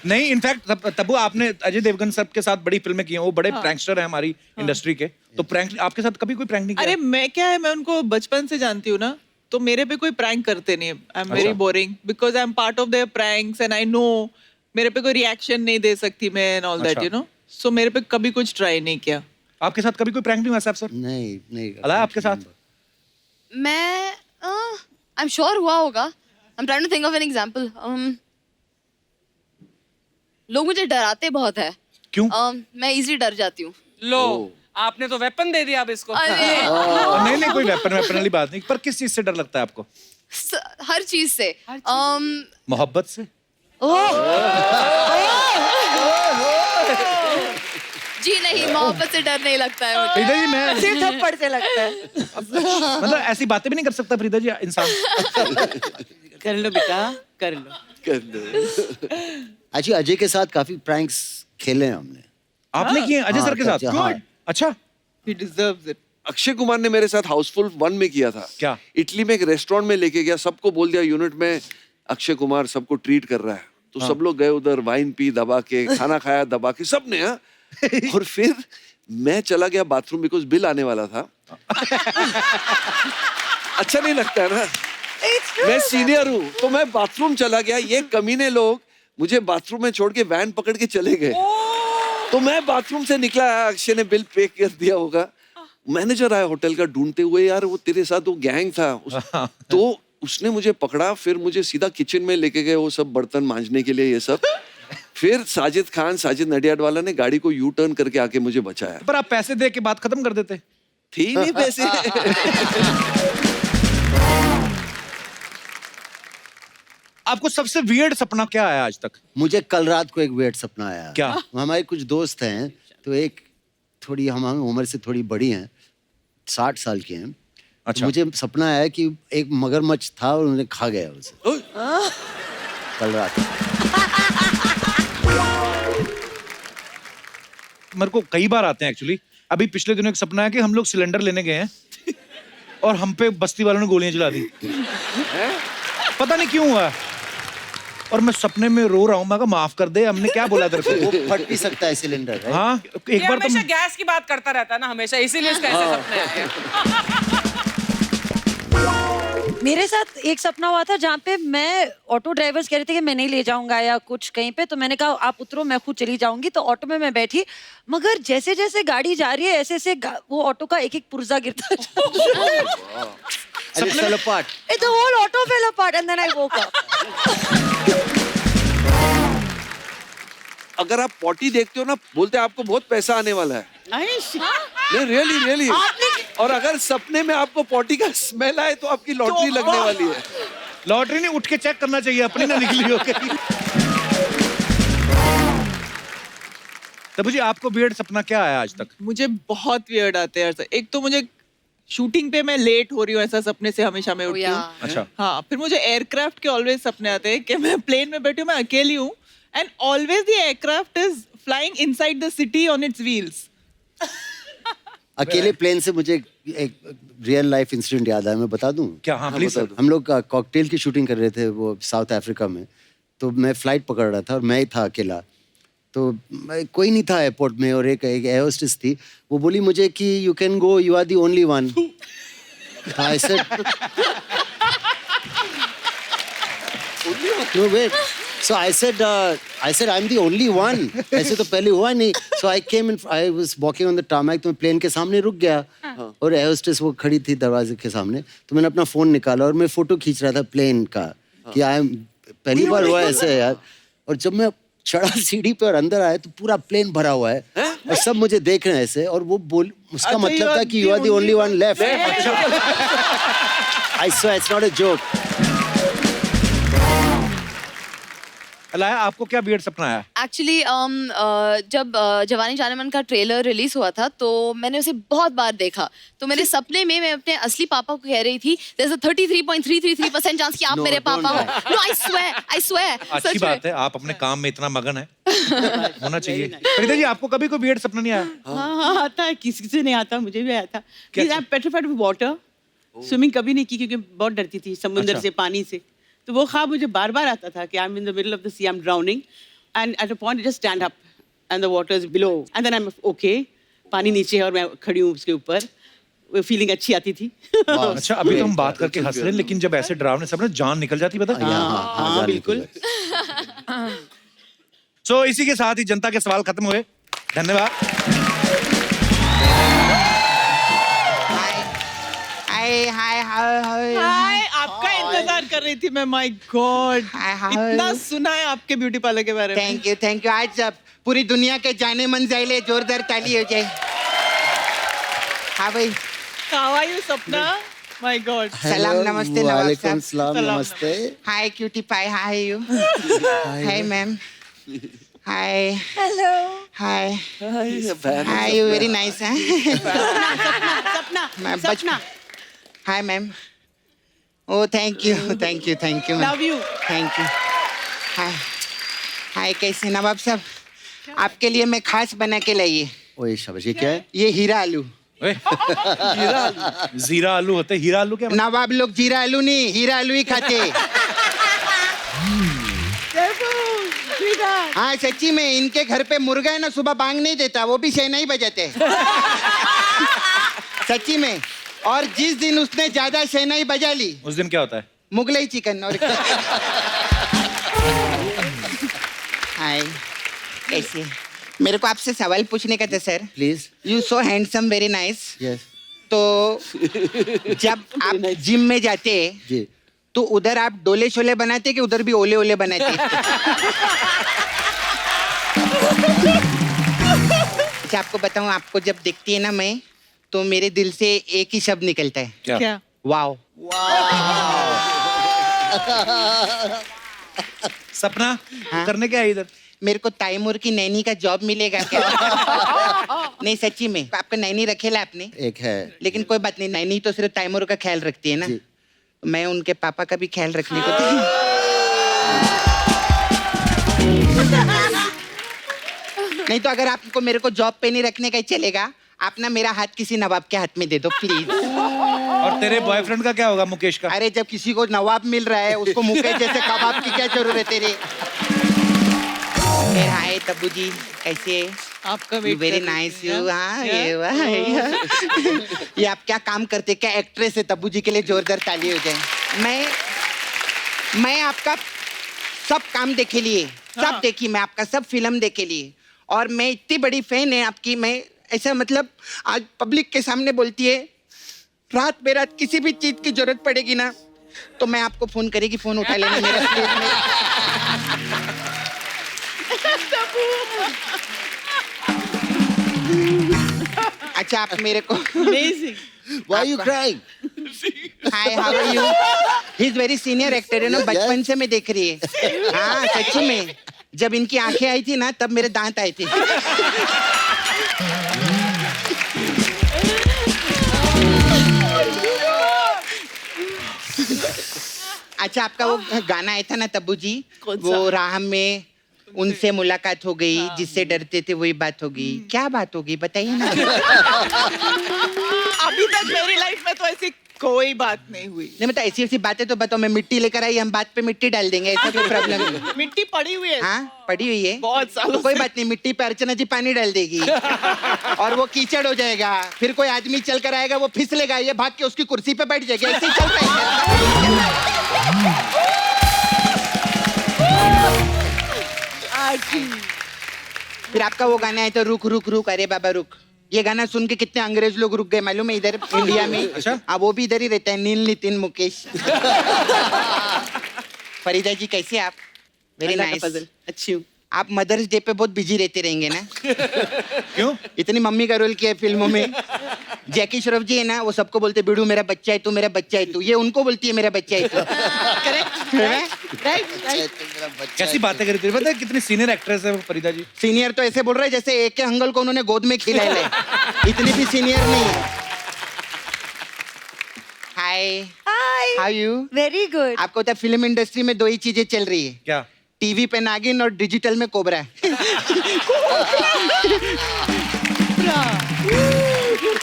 नहीं, इनफैक्ट तब आपने अजय देवगन सर के साथ बड़ी फिल्में की हैं, वो बड़े प्रैंकस्टर हैं हमारी इंडस्ट्री के। तो प्रैंक आपके साथ कभी कोई प्रैंक नहीं किया? अरे मैं क्या है, मैं उनको बचपन से जानती हूँ ना, तो मेरे पे कोई प्रैंक करते नहीं। I am very boring because I am part of their pranks and I know मेरे पे कोई रिएक्शन नहीं दे सकती मैं and all that, you know. So मेरे पे कभी कुछ ट्राई नहीं किया। आपके साथ कभी कोई प्रैंक नहीं हुआ साहब सर? नहीं नहीं। अला आपके साथ? मैं आई एम श्योर हुआ होगा। I am trying to think of an example. लोग मुझे डराते बहुत है। क्यों? मैं इजीली डर जाती हूँ। लो, आपने तो वेपन दे दिया अब इसको। अरे नहीं नहीं, कोई वेपन वाली बात नहीं, पर किस चीज से डर लगता है आपको? हर चीज से। मोहब्बत से? जी नहीं, मोहब्बत से डर नहीं लगता है मुझे। फरीदा जी, मैं सिर थप्पड़ से लगता है। मतलब ऐसी बातें भी नहीं कर सकता फरीदा जी इंसान? कर लो बेटा, कर लो। अच्छा, अजय के साथ काफी प्रैंक्स खेले हैं हमने। आपने किए अजय सर के साथ? हाँ। अच्छा, He deserves it. Akshay Kumar ने मेरे साथ हाउसफुल 1 में किया था। क्या? इटली में एक रेस्टोरेंट में लेके गया, सबको बोल दिया यूनिट में अक्षय कुमार सबको ट्रीट कर रहा है। तो सब लोग गए उधर, वाइन पी दबा के, खाना खाया दबा के, सबने। हाँ। और फिर मैं चला गया बाथरूम बिकॉज बिल आने वाला था। अच्छा नहीं लगता है ना, मैं सीनियर हूँ, तो मैं बाथरूम चला गया। ये कमीने लोग मुझे बाथरूम में छोड़ के वैन पकड़ के चले गए। तो मैं बाथरूम से निकला, अक्षय ने बिल पे कर दिया होगा। मैनेजर आया होटल का ढूंढते हुए, यार वो तेरे साथ वो गैंग था। तो उसने मुझे पकड़ा, फिर मुझे सीधा किचन में लेके गए, वो सब बर्तन मांजने के लिए, ये सब। फिर साजिद नडियाड वाला ने गाड़ी को यू टर्न करके आके मुझे बचाया। पर आप पैसे दे के बात खत्म कर देते। थी नहीं पैसे। आपको सबसे वियर्ड सपना क्या आया आज तक? मुझे कल रात को एक वेट सपना आया। क्या? हमारे कुछ दोस्त हैं, तो एक थोड़ी हम उम्र से थोड़ी बड़ी हैं, 60 साल की हैं। अच्छा। मुझे सपना आया कि एक मगरमच्छ था और उन्हें खा गया उसे कल रात। मेरे को कई बार आते हैं एक्चुअली। अभी पिछले दिनों एक सपना है कि हम लोग सिलेंडर लेने गए हैं और हम पे बस्ती वालों ने गोलियां चला दी। पता नहीं क्यों हुआ, और मैं सपने में रो रहा हूँ। मैं कहा माफ कर दे, हमने क्या बोला तेरे को? वो फट भी सकता है सिलेंडर। right? हाँ, ये एक बार हमेशा तो गैस की बात करता रहता है ना हमेशा, इसीलिए इसका ऐसे सपने आते हैं। मेरे साथ एक सपना हुआ था जहाँ पे मैं, ऑटो ड्राइवर्स कह रहे थे कि मैं नहीं ले जाऊंगा या कुछ कहीं पे, तो मैंने कहा आप उतरो, मैं खुद चली जाऊंगी। तो ऑटो में मैं बैठी, मगर जैसे जैसे गाड़ी जा रही है ऐसे ऐसे वो ऑटो का एक एक पुर्जा गिरता And it fell apart. The whole auto fell apart and then I woke up. अगर आप पॉटी देखते हो ना, बोलते हैं आपको बहुत पैसा आने वाला है। नहीं, रियली। और अगर सपने में आपको पॉटी का स्मेल आए तो आपकी लॉटरी लगने वाली है। लॉटरी नहीं, उठ के चेक करना चाहिए अपनी ना निकली हो कहीं। तब जी आपको वियर्ड सपना क्या आया आज तक? मुझे बहुत वियर्ड आते हैं। एक तो मुझे शूटिंग पे मैं लेट हो रही हूँ, ऐसा सपने से हमेशा मैं उठती हूँ। अच्छा। हाँ, फिर मुझे एयरक्राफ्ट के ऑलवेज सपने आते हैं कि मैं प्लेन में बैठी हूँ, मैं अकेली हूँ, and always the aircraft is flying inside the city on it's wheels. अकेले प्लेन से मुझे एक रियल लाइफ इंसिडेंट याद आया, मैं बता दूं? क्या? हाँ प्लीज सर। हम लोग कॉकटेल की शूटिंग कर रहे थे वो साउथ अफ्रीका में। तो मैं फ्लाइट पकड़ रहा था और मैं ही था अकेला। तो कोई नहीं था एयरपोर्ट में, और एक एयर होस्टेस थी। वो बोली मुझे कि you can go, you are the only one. I said, no wait. So I said I'm the only one. ऐसे तो पहले हुआ नहीं. So I came in. I was walking on the tarmac. तो मैं प्लेन के सामने रुक गया. और एयर होस्टेस वो खड़ी थी दरवाजे के सामने. तो मैंने अपना फोन निकाला और मैं फोटो खींच रहा था प्लेन का. कि पहली बार हुआ ऐसे यार. और जब मैं चढ़ा सीढ़ी पे और अंदर आया तो पूरा प्लेन भरा हुआ है. और सब मुझे देख रहे हैं ऐसे. और वो उसका मतलब था कि you are the only one left. I swear it's not a joke. Alaya, आपको क्या वियर्ड सपना आया? एक्चुअली जब जवानी जानेमन का ट्रेलर रिलीज हुआ था तो मैंने उसे बहुत बार देखा. तो मेरे सपने में मैं अपने असली पापा को कह रही थी there's a 33.333% चांस कि आप मेरे पापा हो. No, I swear. अच्छी बात है, आप अपने काम में इतना मगन है. होना चाहिए. फरीदा जी, आपको कभी कोई वियर्ड सपना नहीं आया? हाँ आता है, किसी से नहीं आता, मुझे भी आया था. I am petrified with water. Swimming कभी नहीं की क्योंकि बहुत डरती थी समुद्र से, पानी से. तो वो ख्वाब मुझे बार बार आता था कि I am in the middle of the sea, I am drowning and at a point just stand up and the water is below and then I am okay. पानी नीचे है और मैं खड़ी हूँ उसके ऊपर. वो फीलिंग अच्छी आती थी. अच्छा, अभी तो हम बात करके हंस रहे हैं, लेकिन जब ऐसे डरावने सपने जान निकल जाती, पता? हाँ बिल्कुल. सो इसी के साथ ही जनता के सवाल खत्म हुए. धन्यवाद. हाय, आपका इंतजार कर रही थी मैं. माय गॉड, इतना सुना है आपके ब्यूटी पार्लर के बारे में. Thank you. आज पूरी दुनिया के जाने मन जाइले, जोरदार ताली हो जाए. हाँ भाई. How are you Sapna? My god. सलाम, नमस्ते नवाब वालेकुम साहब. सलाम, नमस्ते. Hi cutie pie, hi you. Hi ma'am. Hi. Hello. Hi. Hi, you very nice. Sapna. Hi ma'am. Oh thank you. Love you. Thank you. Hi. Hi, कैसे नवाब साहब? आपके लिए मैं खास बना के लाई है. ओए शाबाश, ये क्या है? ये हीरा आलू. जीरा आलू होते, हीरा आलू क्या? नवाब लोग जीरा आलू नहीं, हीरा आलू ही खाते. हाँ सच्ची में, इनके घर पे मुर्गा है ना, सुबह बांग नहीं देता, वो भी शहनाई बजाते. सच्ची में. और जिस दिन उसने ज्यादा शहनाई बजा ली, उस दिन क्या होता है? मुगलई चिकन. और हाय, कैसे? मेरे को आपसे सवाल पूछने का था sir. Please. You so handsome, very nice. Yes. तो जब आप जिम में जाते जी. तो उधर आप डोले शोले बनाते कि उधर भी ओले ओले बनाते? अच्छा, आपको बताऊं, आपको जब देखती है ना मैं, तो मेरे दिल से एक ही शब्द निकलता है. क्या? वाओ. सपना हाँ? करने क्या है इधर? मेरे को तैमूर की नैनी का जॉब मिलेगा क्या? नहीं सच्ची में. आपका नैनी रखेला आपने? एक है. लेकिन कोई बात नहीं, नैनी तो सिर्फ तैमूर का ख्याल रखती है ना. मैं उनके पापा का भी ख्याल रखने को. नहीं तो अगर आपको मेरे को जॉब पे नहीं रखने का ही चलेगा, आप ना मेरा हाथ किसी नवाब के हाथ में दे दो प्लीज. और तेरे बॉयफ्रेंड का क्या होगा, मुकेश का? अरे जब किसी को नवाब मिल रहा है, उसको मुकेश जैसे कबाब की क्या जरूरत है तेरे? हाय तब्बू जी, कैसे? आपका वेरी नाइस यू. हाँ ये आप क्या काम करते, क्या एक्ट्रेस है? तब्बू जी के लिए जोरदार ताली हो जाए. मैं आपका सब काम देखे लिए, सब देखी मैं, आपका सब फिल्म देखे लिए. और मैं इतनी बड़ी फैन है आपकी. मैं ऐसा मतलब आज पब्लिक के सामने बोलती है, रात बेरात किसी भी चीज की जरूरत पड़ेगी ना तो मैं आपको फोन करेगी, फोन उठा लेना मेरा प्लीज. अच्छा, आप मेरे को Why are you crying? Hi, how are you? He is very senior actor है ना, बचपन से मैं देख रही है. हाँ सच्ची में, जब इनकी आंखें आई थी ना तब मेरे दांत आए थे. अच्छा, आपका वो गाना आया था ना तब्बू जी, वो राह में उनसे मुलाकात हो गई, जिससे डरते थे वही बात हो गई. क्या बात हो गई बताइए ना. अभी तक मेरी लाइफ में तो ऐसी कोई बात नहीं हुई। नहीं मतलब ऐसी ऐसी बातें तो बताओ, मैं मिट्टी लेकर आई, हम बात पे मिट्टी डाल देंगे, ऐसा कोई प्रॉब्लम नहीं। मिट्टी पड़ी हुई है। हाँ पड़ी हुई है बहुत सालों तो कोई से। बात नहीं, मिट्टी पे अर्चना जी पानी डाल देगी और वो कीचड़ हो जाएगा, फिर कोई आदमी चल कर आएगा, वो फिसलेगा, ये भाग के उसकी कुर्सी पे बैठ जाएगा, ऐसे ही चल रहा है। फिर आपका वो गाना है तो रुक रुक रुक अरे बाबा रुक, ये गाना सुन के कितने अंग्रेज लोग रुक गए मालूम है इधर इंडिया में। अच्छा? हाँ वो भी इधर ही रहता है, नील नितिन मुकेश। फरीदा जी कैसे आप? Very nice. अच्छी हूँ। आप मदर्स डे पे बहुत बिजी रहते रहेंगे ना? क्यों? इतनी मम्मी का रोल किया है फिल्मों में। जैकी श्रॉफ जी है ना, वो सबको बोलते बिडू मेरा बच्चा है तू, मेरा बच्चा है तू, ये उनको बोलती है मेरा बच्चा है तू। कैसी बातें करी थी? पता है कितनी सीनियर एक्ट्रेस है वो फरीदा जी? सीनियर तो ऐसे बोल रहे हैं जैसे एक के अंकल को उन्होंने गोद में खिलाया है, इतनी भी सीनियर नहीं है। Hi hi how you? Very good. आपको पता है फिल्म इंडस्ट्री में दो ही चीजें चल रही है, क्या? टीवी पे नागिन और डिजिटल में कोबरा।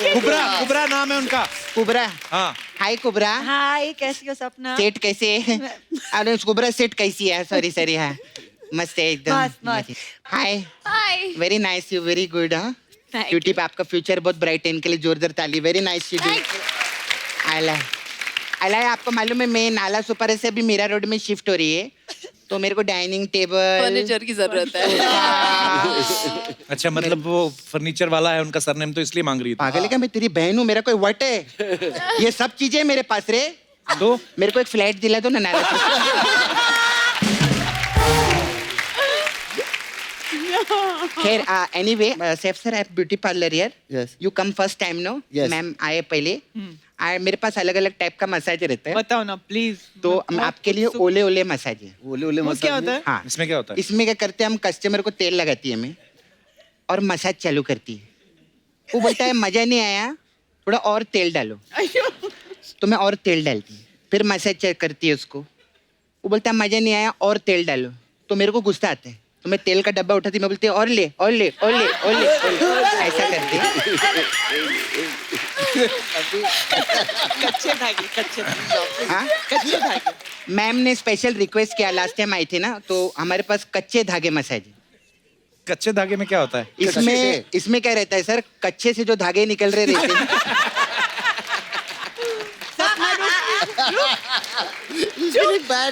कुबरा, कुबरा नाम है उनका। कुबरा। हाँ। हाय कुबरा। हाय कैसी हो सपना? सेट कैसे है? अरे कुबरा सेट कैसी है? Sorry sorry. हाँ मस्त है एकदम। मस्त, मस्त। Hi hi. Very nice you, very good. हाँ Thank क्यूटी पे आपका फ्यूचर बहुत ब्राइट है, इनके लिए जोरदार ताली। वेरी नाइस Thank आला आला। आपको मालूम है मैं नाला सुपर से अभी मीरा रोड में शिफ्ट हो रही है, तो मेरे को डाइनिंग टेबल फर्नीचर की जरूरत है। अच्छा मतलब वो फर्नीचर वाला है, उनका सरनेम तो इसलिए मांग रही थी। पागल है क्या? मैं तेरी बहन हूँ, मेरा कोई वट है? ये सब चीजें मेरे पास रे। तो मेरे को एक फ्लैट दिला दो ना नाला। खैर एनीवे सैफ सर, आप beauty parlour here? Yes. You come first time no? Yes. Ma'am आए पहले। मेरे पास अलग अलग टाइप का मसाज रहता है, बताओ ना प्लीज। तो आपके लिए ओले ओले मसाज है। ओले ओले वो मसाज क्या होता है? हाँ इसमें क्या होता है? इसमें क्या करते हैं हम, कस्टमर को तेल लगाती है हमें और मसाज चालू करती है। वो बोलता है मजा नहीं आया, थोड़ा और तेल डालो, तो मैं और तेल डालती हूँ, फिर मसाज चेक करती है उसको। वो बोलता है मजा नहीं आया और तेल डालो, तो मेरे को गुस्सा आता है, तो मैं तेल का डब्बा उठाती, मैं बोलती हूँ और ले और ले और ले और ले, और ले। ऐसा करती है। कच्चे धागे, कच्चे धागे। हाँ कच्चे धागे। मैम ने स्पेशल रिक्वेस्ट किया, लास्ट टाइम आई थी ना, तो हमारे पास कच्चे धागे मसाज है। कच्चे धागे में क्या होता है? इसमें क्या रहता है सर, कच्चे से जो धागे निकल रहे रहते हैं।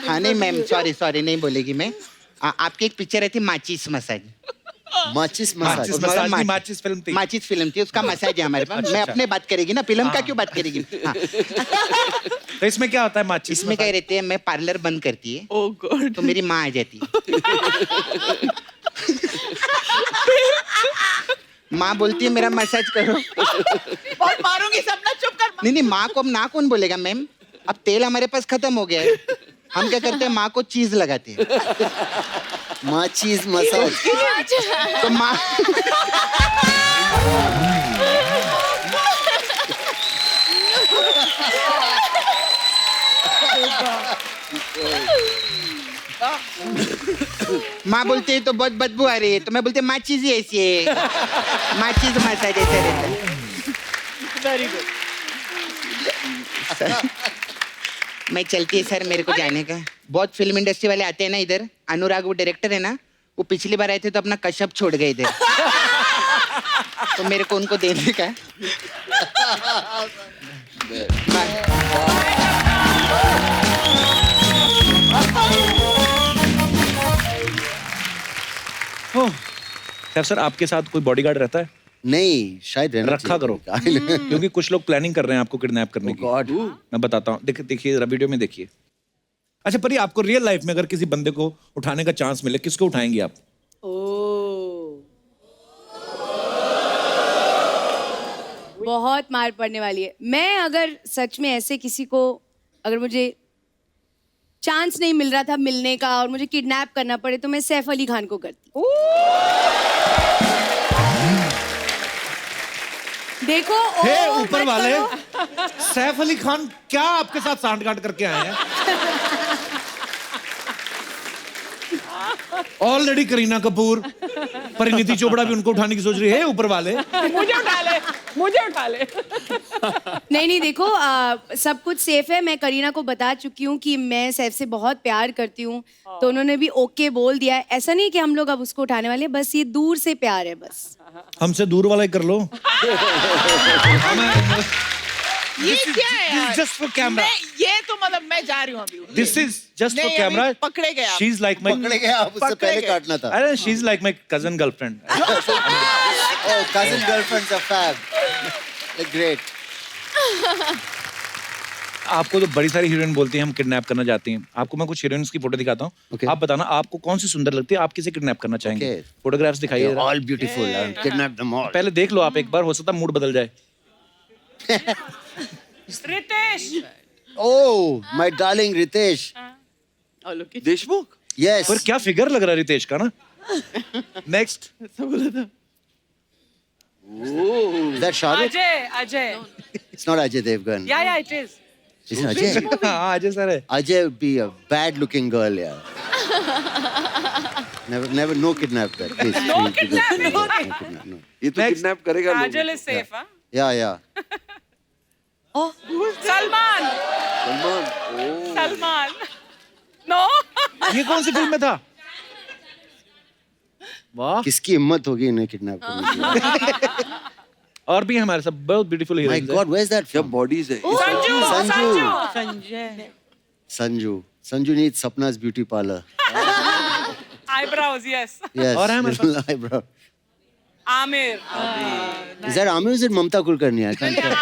हाँ नहीं मैम, सॉरी सॉरी नहीं बोलेगी मैं। आपकी एक पिक्चर आई थी माचिस मसाज। माचिस मसाज। माचिस मसाज नहीं, माचिस फिल्म थी। माचिस फिल्म थी, उसका मसाज है हमारे पास। मैं अपने बात करेगी ना, फिल्म का क्यों बात करेगी? हाँ। तो इसमें क्या होता है माचिस? इसमें क्या रहते हैं, मैं पार्लर बंद करती है ओह गॉड। तो मेरी माँ आ जाती है। माँ बोलती है मेरा मसाज करो। बहुत मारूंगी, सपना चुप कर। नहीं नहीं, माँ को अब ना कौन बोलेगा मैम, अब तेल हमारे पास खत्म हो गया है, हम क्या करते हैं माँ को चीज लगाते हैं। माचिस मसाज। तो माँ माँ बोलती है तो बहुत बदबू आ रही है, तो मैं बोलती माँ चीज ही ऐसी है, माँ चीज मसाज ऐसा रहता है। Very good. मैं चलती है सर, मेरे को जाने का। बहुत फिल्म इंडस्ट्री वाले आते हैं ना इधर, अनुराग वो डायरेक्टर है ना, वो पिछली बार आए थे तो अपना कश्यप छोड़ गए इधर, तो मेरे को उनको देने का। सैफ सर आपके साथ कोई बॉडीगार्ड रहता है? नहीं, शायद रहना रखा करो। क्योंकि कुछ लोग प्लानिंग कर रहे हैं आपको किडनैप करने की। गॉड। मैं बताता हूँ, देखिए जरा वीडियो में देखिए। अच्छा परी, आपको रियल लाइफ में अगर किसी बंदे को उठाने का चांस मिले, किसको उठाएंगी आप? बहुत मार पड़ने वाली है। मैं अगर सच में ऐसे किसी को, अगर मुझे चांस नहीं मिल रहा था मिलने का और मुझे किडनैप करना पड़े, तो मैं सैफ अली खान को करती। देखो हे ऊपर वाले, सैफ अली खान क्या आपके साथ सांठगांठ करके आए हैं? ऑलरेडी करीना कपूर, परिणीति चोपड़ा भी उनको उठाने की सोच रही है, ऊपर वाले। मुझे उठा ले, मुझे उठा ले। नहीं देखो सब कुछ सेफ है। मैं करीना को बता चुकी हूँ कि मैं सैफ से बहुत प्यार करती हूँ, तो उन्होंने भी ओके बोल दिया है। ऐसा नहीं कि हम लोग अब उसको उठाने वाले हैं, बस ये दूर से प्यार है बस। हमसे दूर वाला ही कर लो। ये क्या है यार? Just for camera. ये तो मतलब मैं जा रही हूँ अभी। दिस इज जस्ट फॉर नहीं, कैमरा। अभी पकड़े गए आप। शी इज लाइक माय, पकड़े गए आप, उससे पकड़े पहले गए। काटना था। अरे she is like my cousin girlfriend. Oh, cousin girlfriends are fab. They're great. आपको तो बड़ी सारी हीरोइन बोलती हैं हम किडनैप करना चाहती हैं। आपको मैं कुछ हीरोइंस की फोटो दिखाता हूँ। Okay. आप बताना आपको कौन सी सुंदर लगती है, आप किसे किडनैप करना चाहेंगे। Okay. फोटोग्राफ्स दिखाइए। They're all beautiful. I'll kidnap them all. पहले देख लो आप एक बार, हो सकता है मूड बदल जाए। Ritesh. Oh, my darling Ritesh. और लोग के- देशमुख Yes. पर क्या फिगर लग रहा है रितेश का ना। नेक्स्ट। ऐसा बोला था। That Shahrukh? Ajay, Ajay. It's not Ajay Devgan. या it is. It's not Ajay. हाँ अजय सर है। Ajay would be a bad-looking girl, yeah. Never, no kidnap that. Please, No please, kidnap, please, no. no kidnap, no. ये तो Next. Kidnap करेगा लोगों काजल को। Is safe, हाँ? Yeah. Salman. Salman ओ Salman. No. ये कौन सी फिल्म में था? वाह। किसकी हिम्मत होगी इन्हें किडनैप करने की? और भी हमारे सब बहुत ब्यूटीफुल My हीरोइंस हैं। God, where's that क्या from? बॉडीज है। Sanju, Sanju. Sanju. Sanju needs Sapna's beauty parlor. Eyebrows, yes. Yes. और है हमारे little eyebrow. Aamir. Is that Amir or is it Mamta Kulkarni? I can't tell.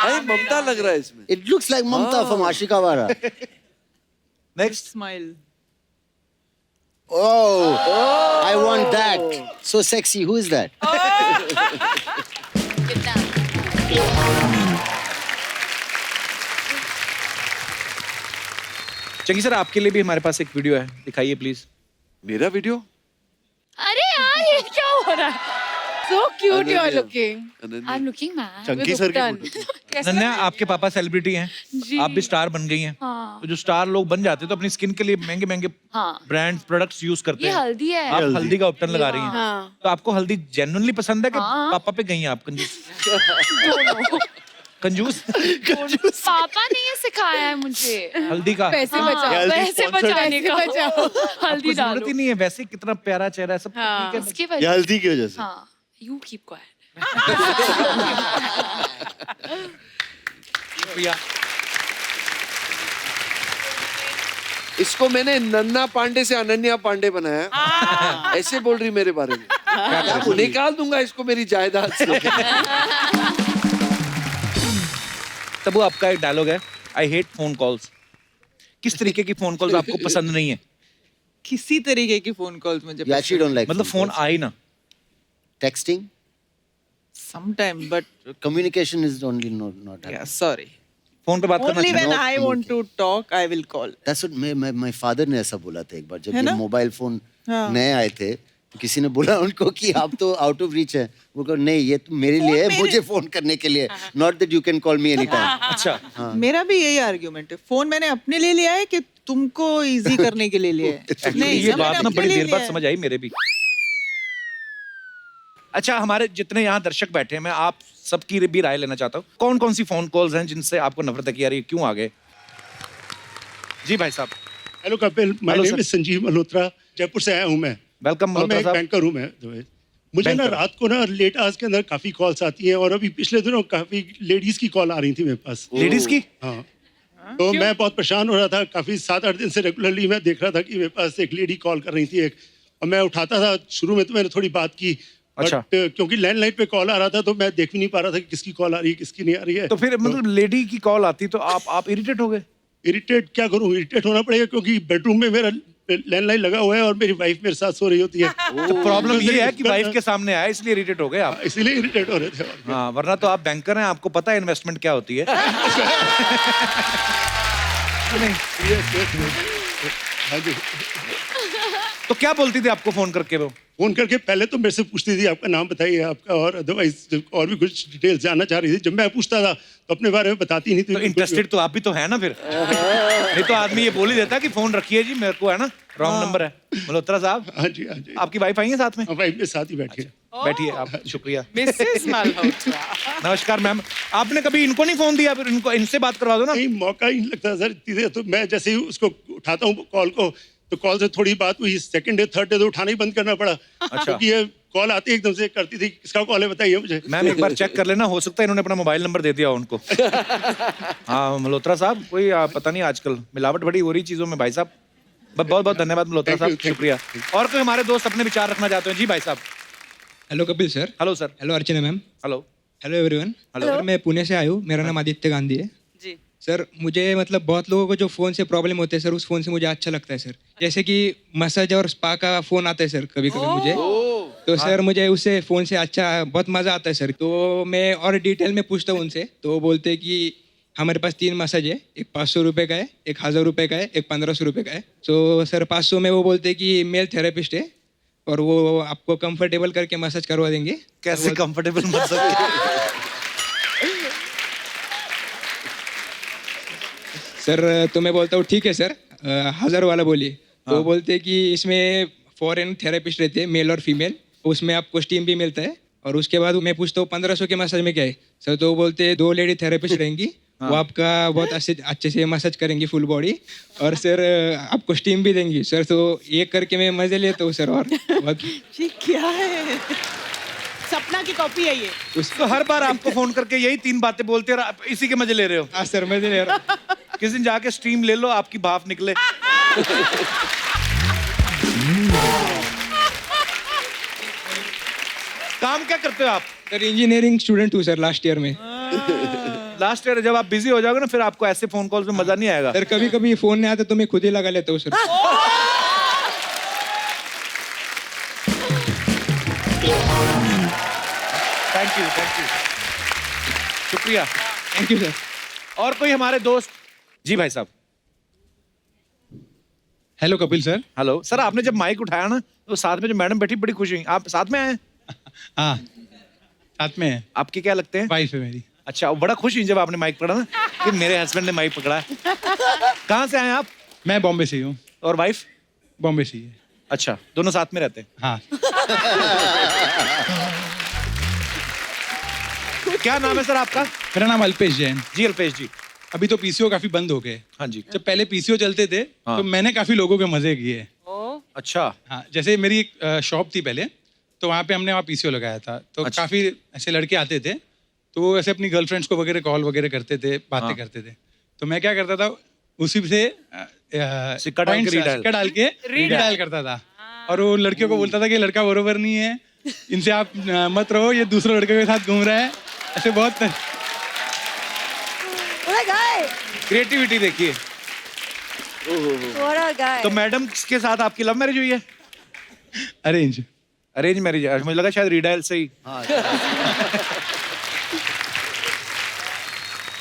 अरे ममता लग रहा है इसमें। It looks like Mamta from Ashika Wara. Next. Smile. Oh, I want that. So sexy. Who is that? चंगी sir आपके लिए भी हमारे पास एक वीडियो है, दिखाइए प्लीज। मेरा वीडियो अरे यार ये क्या हो रहा है? So cute you are Ananya. looking. Ananya. I'm looking mad. Chunky sir की नन्या आपके पापा सेलिब्रिटी हैं, आप भी स्टार बन गई हैं। हाँ। तो जो स्टार लोग बन जाते हैं तो अपनी स्किन के लिए महंगे महंगे हाँ। ब्रांड्स प्रोडक्ट्स यूज करते ये हैं। हल्दी है। आप हल्दी का उपटन लगा रही हैं। हाँ। तो आपको हल्दी जेन्युइनली पसंद है कि हाँ। पापा पे गई हैं आप कंजूस? कंजूस? पापा ने ये सिखाया है मुझे। हल्दी का पैसे हाँ, बचाओ। पैसे बचाने का। बचाओ। हल्दी आपको जरूरत डालो। ही नहीं है, वैसे कितना प्यारा चेहरा है, सब हाँ। ठीक है। इसकी ये वजह हल्दी की वजह से। हाँ यू कीप क्वाइट। शुक्रिया। इसको मैंने नन्ना पांडे से अनन्या पांडे बनाया। ऐसे बोल रही मेरे बारे में। निकाल दूंगा इसको मेरी जायदाद से। तबू आपका एक डायलॉग है, आई हेट फोन कॉल्स। किस तरीके की फोन कॉल्स आपको पसंद नहीं है? किसी तरीके की फोन कॉल्स मुझे You actually don't like मतलब फोन calls. आए ना। Texting? Sometime but Communication is only not happening. Sorry phone पे बात करना ओनली चाहिए। When I want to talk I will call. That's what my father ने ऐसा बोला था एक बार जब है ये ना? मोबाइल फोन हाँ। नए आए थे तो किसी ने बोला उनको कि आप तो आउट ऑफ रीच है। वो कहा नहीं ये तो मेरे लिए है, मुझे फोन करने के लिए, not that you can call me any time. अच्छा, मेरा भी यही आर्गुमेंट है। फोन मैंने अपने लिए लिया है कि तुमको इजी करने के लिए लिया है। Actually ये मैंने बात ना अपने बड़ी लिए देर लिया बाद है। समझ आई मेरे भी। अच्छा, हमारे जितने यहाँ दर्शक बैठे हैं, मैं आप सबकी भी राय लेना चाहता हूँ। कौन कौन सी फोन कॉल्स हैं जिनसे आपको नफरत है कि यार ये क्यों आ गए? जी भाई साहब। Hello Kapil, my Hello, name sir. Is Sanjeev Malhotra, Jaipur से आया हूँ मैं। वेलकम और मैं मल्होत्रा एक साहब। बैंकर हूँ मैं। मुझे ना Banker. रात को ना लेट आवर्स के अंदर काफी कॉल्स आती हैं और अभी पिछले दिनों काफी लेडीज की कॉल आ रही थी मेरे पास। लेडीज की? हाँ। तो मैं बहुत परेशान हो रहा था, काफी 7-8 दिन से रेगुलरली मैं देख रहा था कि मेरे पास एक लेडी कॉल कर रही थी एक, और मैं उठाता था। शुरू में तो मैंने थोड़ी बात की, अच्छा। बट क्योंकि लैंडलाइन पे कॉल आ रहा था तो मैं देख भी नहीं पा रहा था कि किसकी कॉल आ रही है किसकी नहीं आ रही है। तो फिर मतलब लेडी की कॉल आती तो आप इरिटेट हो गए? इरिटेट क्या करूं, इरिटेट होना पड़ेगा क्योंकि बेडरूम में मेरा लैंडलाइन लगा हुआ है और मेरी वाइफ मेरे साथ सो रही होती है। तो प्रॉब्लम ये है कि वाइफ के सामने आया इसलिए इरिटेट हो गए आप। इसीलिए इरिटेट हो रहे थे। और क्या। हाँ, वरना तो आप बैंकर हैं, आपको पता है इन्वेस्टमेंट क्या होती है। नहीं, हाँ जी। तो क्या बोलती थी आपको फोन करके वो? फोन करके पहले तो मेरे से पूछती थी आपका नाम बताइए आपका, और अदरवाइज और भी कुछ डिटेल्स जानना चाह रही थी। जब मैं पूछता था तो अपने बारे में बताती नहीं थी। तो इंटरेस्टेड तो आप भी तो है ना फिर। नहीं तो आदमी ये बोल ही देता कि फोन रखिए जी, मेरे को है ना रॉन्ग नंबर है। मल्होत्रा साहब। हाँ जी, हाँ जी। आपकी वाइफ आई है साथ में? वाइफ के साथ ही बैठी है। बैठिए आप, शुक्रिया। मिसेस मल्होत्रा। नमस्कार मैम, आपने कभी इनको नहीं फोन दिया? फिर इनको इनसे बात करवा दो ना। नहीं, मौका ही नहीं लगता सर इतनी देर। तो मैं जैसे ही उसको उठाता हूँ कॉल को, तो कॉल से थोड़ी बात हुई, सेकंड डे थर्ड डे तो उठाना ही बंद करना पड़ा। क्योंकि ये कॉल आती एकदम से करती थी, किसका कॉल है बताइए मुझे। मैम एक बार चेक कर लेना, हो सकता है इन्होंने अपना मोबाइल नंबर दे दिया हो उनको। हाँ मल्होत्रा साहब, कोई पता नहीं आजकल मिलावट बड़ी हो रही चीजों में भाई साहब। बहुत बहुत धन्यवाद मल्होत्रा साहब, शुक्रिया। और कोई हमारे दोस्त अपने विचार रखना चाहते हैं? जी भाई साहब। Hello Kapil sir. Hello sir. Hello Archana ma'am. Hello. Hello everyone. Sir मैं पुणे से आया हूँ, मेरा नाम आदित्य गांधी है जी। सर। मुझे मतलब बहुत लोगों को जो फ़ोन से प्रॉब्लम होते हैं सर, उस फ़ोन से मुझे अच्छा लगता है सर। जैसे कि मसाज और स्पा का फ़ोन आता है सर कभी कभी मुझे, तो सर मुझे उससे फ़ोन से अच्छा बहुत मज़ा आता है सर। तो मैं और डिटेल में पूछता हूँ उनसे, तो वो बोलते हैं कि हमारे पास 3 मसाज है, एक 500 रुपये का है, एक 1000 रुपये का है, एक 1500 रुपये का है। तो सर 500 में वो बोलते हैं कि मेल थेरेपिस्ट है और वो आपको कंफर्टेबल करके मसाज करवा देंगे। कैसे कंफर्टेबल मसाज? सर तो मैं बोलता हूँ ठीक है सर, 1000 वाला बोलिए। तो वो बोलते हैं कि इसमें फॉरेन थेरेपिस्ट रहते हैं, मेल और फीमेल, उसमें आपको स्टीम भी मिलता है। और उसके बाद मैं पूछता हूँ 1500 के मसाज में क्या है सर, तो वो बोलते हैं 2 लेडी थेरेपिस्ट रहेंगी, वो आपका बहुत अच्छे से मसाज करेंगी फुल बॉडी, और सर आपको स्टीम भी देंगी सर। तो एक करके मैं मजे लेता हूँ सर। और बहुत क्या है, सपना की कॉपी है ये। उसको हर बार आपको फोन करके यही 3 बातें बोलते हैं और आप इसी के मजे ले रहे हो? हाँ सर मजे ले रहा हूँ। किसी दिन जाके स्टीम ले लो, आपकी भाप निकले। काम क्या करते हो आप? सर इंजीनियरिंग स्टूडेंट हूँ सर, लास्ट ईयर में। लास्ट ईयर जब आप बिजी हो जाओगे ना, फिर आपको ऐसे फोन कॉल में मजा नहीं आएगा। सर कभी कभी फोन नहीं आता तो मैं खुद ही लगा लेता हूँ सर। थैंक यू, शुक्रिया। Thank you sir. और कोई हमारे दोस्त? जी भाई साहब। Hello Kapil sir. Hello sir, आपने जब माइक उठाया ना तो साथ में जो मैडम बैठी बड़ी खुश हुई। आप साथ में आए? हाँ साथ में है। आपके क्या लगते हैं? वाइफ है मेरी। अच्छा, वो बड़ा खुश हुई जब आपने माइक पकड़ा ना कि मेरे हस्बैंड ने माइक पकड़ा है। कहाँ से आए आप? मैं बॉम्बे से ही हूँ। और वाइफ? बॉम्बे से ही है। अच्छा, दोनों साथ में रहते हैं? हाँ। क्या नाम है सर आपका? मेरा नाम अल्पेश जैन। जी अल्पेश जी। अभी तो पीसीओ काफी बंद हो गए। हाँ जी। जब पहले पीसीओ चलते थे तो मैंने काफी लोगों के मजे किए। अच्छा। हाँ, जैसे मेरी एक शॉप थी पहले, तो वहाँ पे हमने वहाँ पीसीओ लगाया था। तो अच्छा। काफी ऐसे लड़के आते थे, तो वो ऐसे अपनी गर्लफ्रेंड्स को वगैरह कॉल वगैरह करते थे, बातें करते थे। तो मैं क्या करता था, उसी से सिक्का डाल के रीडायल करता था। और वो लड़कियों को बोलता था कि लड़का बरोबर नहीं है, इनसे आप मत रहो, ये दूसरे लड़के के साथ घूम रहा है। ऐसे बहुत क्रिएटिविटी देखिए। तो मैडम के साथ आपकी लव मैरिज हुई है? अरेंज मैरिज है। मुझे लगा शायद रीडायल से ही।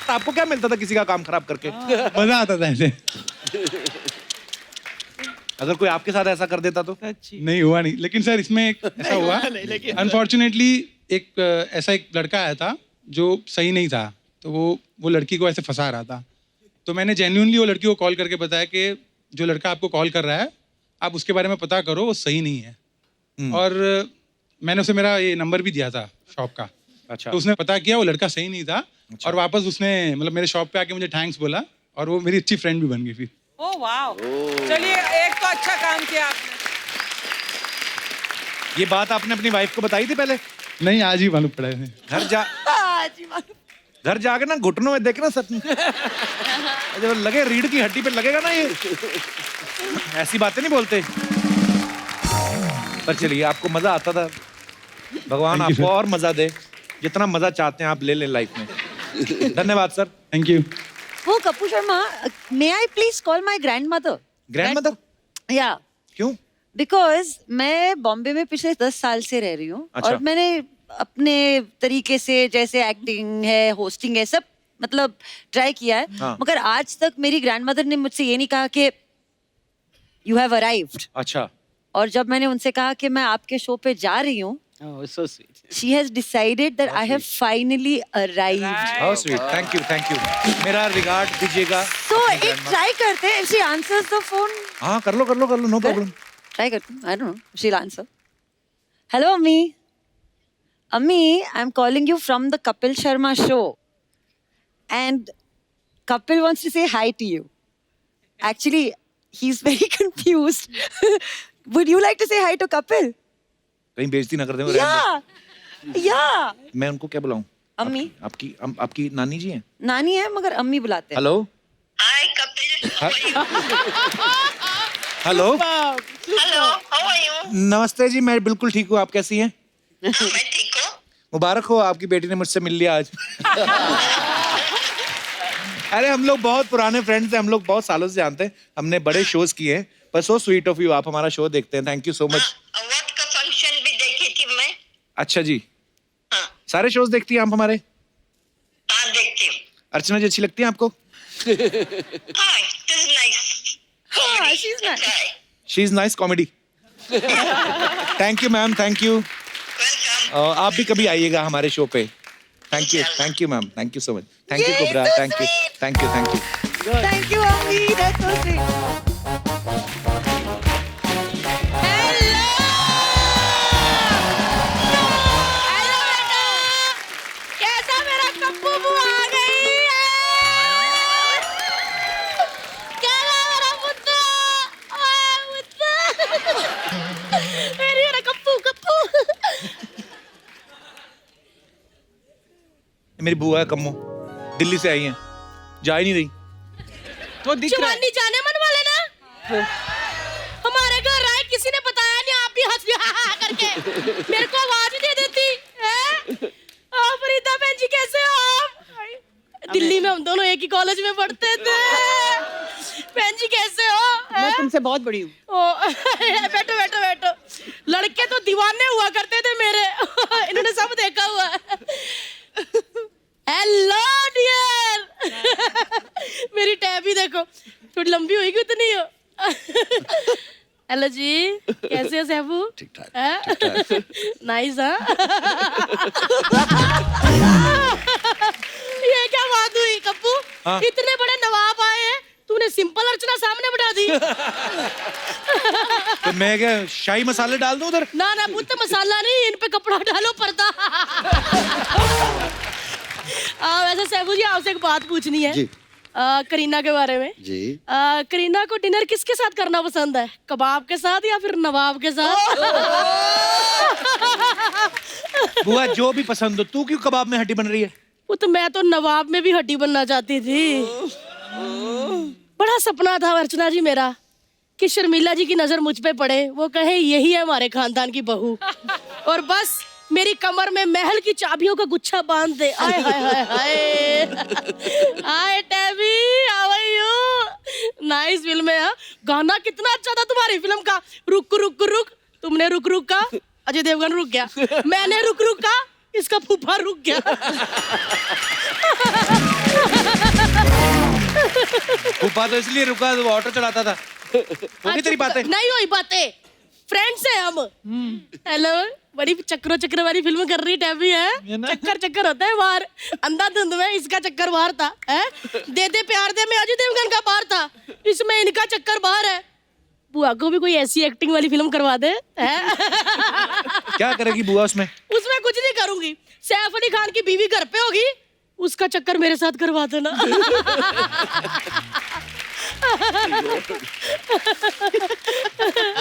आपको क्या मिलता था किसी का काम खराब करके? मजा आता था ऐसे। अगर कोई आपके साथ ऐसा कर देता तो? नहीं हुआ नहीं, लेकिन सर इसमें एक ऐसा हुआ, अनफॉर्चुनेटली एक ऐसा एक लड़का आया था जो सही नहीं था, तो वो लड़की को ऐसे फंसा रहा था। तो मैंने जेन्युइनली वो लड़की को कॉल करके बताया कि जो लड़का आपको कॉल कर रहा है, आप उसके बारे में पता करो, वो सही नहीं है। और मैंने उसे मेरा ये नंबर भी दिया था शॉप का। अच्छा। तो उसने पता किया, वो लड़का सही नहीं था। अच्छा। और वापस उसने मतलब मेरे शॉप पे आके मुझे थैंक्स बोला, और वो मेरी अच्छी फ्रेंड भी बन गई फिर। ओह वाह, चलिए एक तो अच्छा काम किया आपने। ये बात आपने अपनी वाइफ को बताई थी पहले? नहीं, आज ही मालूम पड़ा है। घर जाके ना घुटनों में देखना सच में जब लगे रीढ़ की हड्डी पे लगेगा ना, ये ऐसी बातें नहीं बोलते। पर चलिए, आपको मजा आता था, भगवान आपको और मजा दे। जितना मजा चाहते हैं आप ले लें लाइफ में। धन्यवाद सर। Thank you. वो Kapoor Sharma, may I please call my grandmother? Grandmother? Yeah. क्यों? बिकॉज मैं बॉम्बे में पिछले 10 साल से रह रही हूँ। अच्छा। और मैंने अपने तरीके से, जैसे एक्टिंग है, होस्टिंग है, सब मतलब ट्राई किया है। हाँ। मगर आज तक मेरी ग्रैंडमदर ने मुझसे ये नहीं कहा कि यू हैव अराइव्ड। अच्छा। और जब मैंने उनसे कहा कि मैं आपके शो पे जा रही हूँ, Oh, so sweet. she has decided that I have finally arrived. How sweet. Thank you. मेरा रिगार्ड दीजिएगा. So एक try करते हैं. If she answers the phone, हाँ कर लो no problem. try करते हैं. I don't know. She'll answer. Hello, Ammi. Ammi, I'm calling you from the Kapil Sharma show. And Kapil wants to say hi to you. Actually, he's very confused. Would you like to say hi to Kapil? कहीं बेइज्जती ना कर दें. Yeah. मैं उनको क्या बुलाऊं? अम्मी. आपकी नानी जी हैं? नानी है मगर अम्मी बुलाते हैं. Hello. Hi, Kapil. Hello. Hello, how are you? नमस्ते जी, मैं बिल्कुल ठीक हूँ. आप कैसी हैं? मैं ठीक हूँ. मुबारक हो, आपकी बेटी ने मुझसे मिल लिया आज. अरे हम लोग बहुत पुराने फ्रेंड्स हैं, हम लोग बहुत सालों से जानते हैं, हमने बड़े शोज किए हैं. पर सो स्वीट ऑफ यू, आप हमारा शो देखते हैं. Thank you so much. Award का फंक्शन भी देखी थी मैं. अच्छा जी. सारे शोज देखती हैं आप हमारे? हाँ, देखती हूँ. अर्चना जी अच्छी लगती हैं आपको? हाँ, it is nice. हाँ, she's nice. She is nice comedy. Thank you ma'am, thank you. आप भी कभी आइएगा हमारे शो पे. Thank you ma'am, thank you so much. Thank you cobra, thank you. Thank you, Ammi. That's so sweet. मेरी बुआ है कम्मो, दिल्ली से आई हैं, जा ही नहीं रही. वो दिख रहा है. शिवानी जाने मन वाले ना हमारे घर आए, किसी ने बताया नहीं, आप भी हंस करके मेरे को आवाज दे देती है. फरीदा बहन जी कैसे हो आप? दिल्ली में हम दोनों एक ही कॉलेज में पढ़ते थे. बहन जी कैसे हो? मैं तुमसे बहुत बड़ी हूँ. बैठो. लड़के तो दीवाने हुआ करते थे मेरे. इन्होंने सब देखा हुआ है. Hello dear. मेरी टैबी देखो, थोड़ी लंबी होगी उतनी हो. हेलो जी, कैसे हो सैफू? ठीक ठाक. नाइस. ये क्या बात हुई कप्पू? हाँ? इतने बड़े नवाब आए हैं, तूने सिंपल अर्चना सामने बिठा दी. तो मैं क्या शाही मसाले डाल दूं उधर? ना पुत्र मसाला नहीं, इन पे कपड़ा डालो, पर्दा. वैसे सैफू जी आपसे एक बात पूछनी है. जी. करीना के बारे में. जी. करीना को डिनर किसके साथ करना पसंद है? कबाब के साथ या फिर नवाब के साथ? बुआ जो भी पसंद हो. तू क्यों कबाब में हड्डी बन रही है? वो तो मैं तो नवाब में भी हड्डी बनना चाहती थी. बड़ा सपना था अर्चना जी मेरा कि शर्मिला जी की नजर मुझ पे पड़े, वो कहे यही है हमारे खानदान की बहू, और बस मेरी कमर में महल की चाबियों का गुच्छा बांध दे. आय हाय हाय. Hi Tabby, how are you? Nice film है. गाना कितना अच्छा था तुम्हारी फिल्म का. रुक रुक रुक. तुमने रुक रुक का, अजय देवगन रुक गया. मैंने रुक रुक का, इसका फूफा रुक गया. फूफा तो इसलिए रुका, वो ऑटो चलाता था. होगी तेरी बातें? नहीं हुई बातें. फ्रेंड्स हैं हम. हेलो. बड़ी चक्कर वाली फिल्म कर रही टैबी है. चक्कर होता है बाहर. अंधाधुंध में इसका चक्कर बाहर था. दे दे प्यार दे में अजय देवगन का बाहर था, इसमें इनका चक्कर बाहर है. बुआ को भी कोई ऐसी एक्टिंग वाली फिल्म करवा दे. क्या करेगी बुआ उसमें? उसमें कुछ नहीं करूंगी. सैफ अली खान की बीवी घर पे होगी, उसका चक्कर मेरे साथ करवा देना.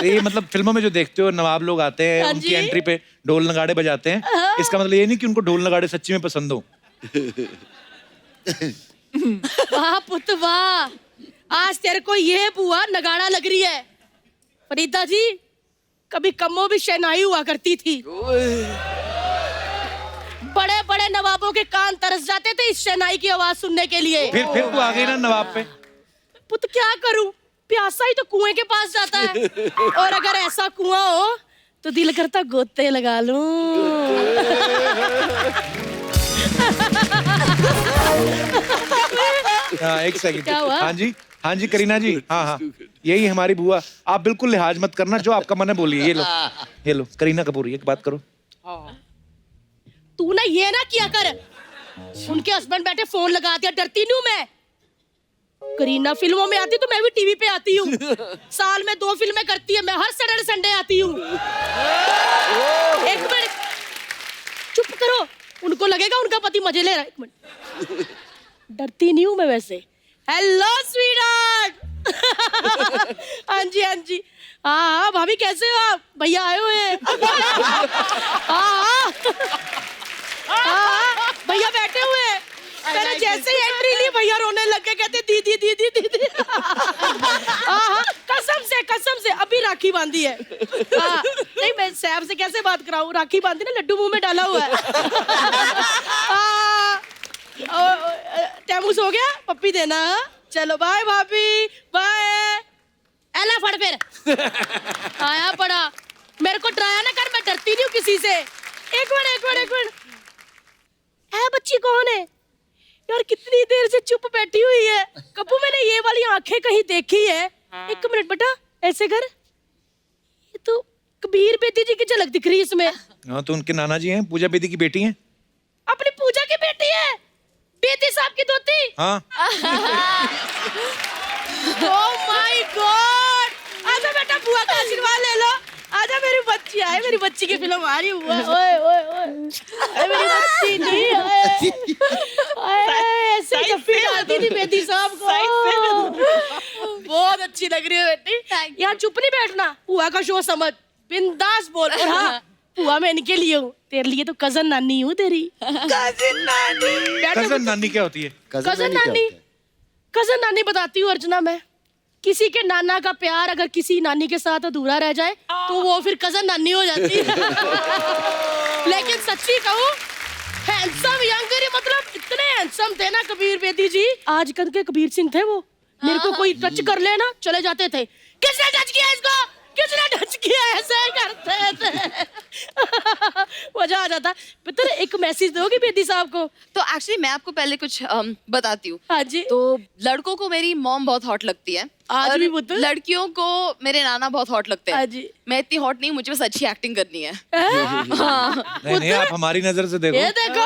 ये मतलब फिल्मों में जो देखते हो नवाब लोग आते हैं, हाँ उनकी जी। एंट्री पे ढोल नगाड़े बजाते हैं. इसका मतलब ये नहीं कि उनको ढोल नगाड़े सच्ची में पसंद हो. वाह पुत्र वाह, आज तेरे को ये बुआ नगाड़ा लग रही है. फरीदा जी, कभी कम्मो भी शहनाई हुआ करती थी. बड़े बड़े नवाबों के कान तरस जाते थे इस शहनाई की आवाज सुनने के लिए. फिर तू आ गई ना नवाब पे. पुत्र क्या करूं, प्यासा ही तो कुएं के पास जाता है. और अगर ऐसा कुआं हो तो दिल करता गोते लगा लूं. एक सेकंड. क्या हुआ? हाँ जी करीना जी. हाँ. यही हमारी बुआ। आप बिल्कुल लिहाज मत करना, जो आपका मन है बोलिए। ये लो करीना कपूर, ये बात करो। तू ना ये ना किया कर, उनके हस्बैंड बैठे फोन लगा दिया, डरती नहीं हूं मैं। करीना फिल्मों में आती तो मैं भी टीवी पे आती हूँ। साल में 2 फिल्में करती है, मैं हर सैटरडे संडे आती हूँ। एक मिनट चुप करो, उनको लगेगा उनका पति मजे ले रहा है। एक मिनट, डरती नहीं हूँ मैं वैसे। Hello sweetheart. हाँ जी हाँ जी, हाँ भाभी कैसे हो आप? भैया आए हुए हैं। हाँ भैया बैठे हुए हैं। मैंने जैसे ही एंट्री ली भैया रोने लग गए, कहते दीदी दीदी दीदी। कसम से अभी राखी बांधी है। नहीं मैं सैफ से कैसे बात कराऊं, राखी बांधी ना, लड्डू मुंह में डाला हुआ है। टैमूस हो गया, पप्पी देना। चलो बाय भाभी, बाय। एला फड़ फिर। आया पड़ा, मेरे को डराया ना कर, मैं डरती नहीं हूँ किसी से। एक मिनट है बच्ची कौन है यार, कितनी देर से चुप बैठी हुई है। कपूर मैंने ये वाली आंखें कहीं देखी है। एक मिनट बेटा, ऐसे कर। ये तो कबीर बेदी जी की झलक दिख रही है इसमें। हाँ तो उनके नाना जी हैं, पूजा बेदी की बेटी हैं। अपनी पूजा की बेटी है, बेदी साहब की दोती। हाँ। ओह माय गॉड, आजा बेटा बुआ का आशीर्वाद ले लो। आजा मेरी बच्ची, आए मेरी बच्ची की फिल्म आ रही है। ओए ओए ओए, मेरी बच्ची नहीं आए, ऐसे जफ्फी डालती थी बेदी साहब को। बहुत अच्छी लग रही है बेटी। यार चुप नहीं बैठना, बुआ का शो समझ, बिंदास बोल। और हाँ बुआ मैं इनके लिए हूँ, तेरे लिए तो कजन नानी हूँ तेरी। कजन नानी। कजन नानी क्या होती है? कजन नानी बताती हूँ अर्चना। मैं किसी के नाना का प्यार अगर किसी नानी के साथ अधूरा रह जाए तो वो फिर कजन नानी हो जाती है। लेकिन सच्ची कहूँ, हैंडसम यंगर, मतलब इतने हैंडसम थे ना कबीर बेदी जी। आजकल के कबीर सिंह थे वो। मेरे को कोई टच कर लेना चले जाते थे। किसने टच किया इसको, किसने टच किया, ऐसे करते थे। मजा आ जाता। पता है, एक मैसेज दोगी बेदी साहब को? तो एक्चुअली मैं आपको पहले कुछ बताती हूँ। हाँ जी। तो लड़कों को मेरी मॉम बहुत हॉट लगती है, आज और भी पुत्र? लड़कियों को मेरे नाना बहुत हॉट लगते हाँ हैं। जी। मैं इतनी हॉट नहीं, मुझे बस अच्छी एक्टिंग करनी है। नहीं, आप हमारी नजर से देखो। ये देखो।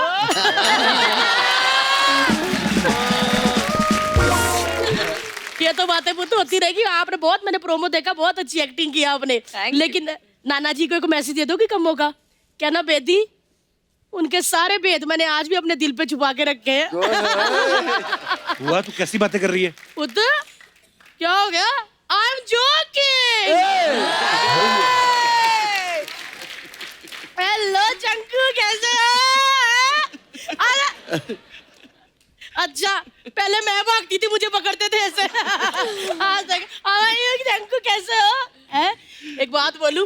ये तो बातें पुत्र होती रहेगी। आपने बहुत, मैंने प्रोमो देखा, बहुत अच्छी एक्टिंग की आपने। लेकिन नाना जी को एक मैसेज दे दो कि कम होगा। क्या ना बेदी, उनके सारे भेद मैंने आज भी अपने दिल पे छुपा के रखे हैं। हुआ तू कैसी बातें कर रही है? पुत्र क्या हो गया? I am joking. हेलो चंकू, कैसे हो? अच्छा पहले मैं भागती थी, मुझे पकड़ते थे ऐसे। चंकू कैसे हो? है? एक बात बोलूं,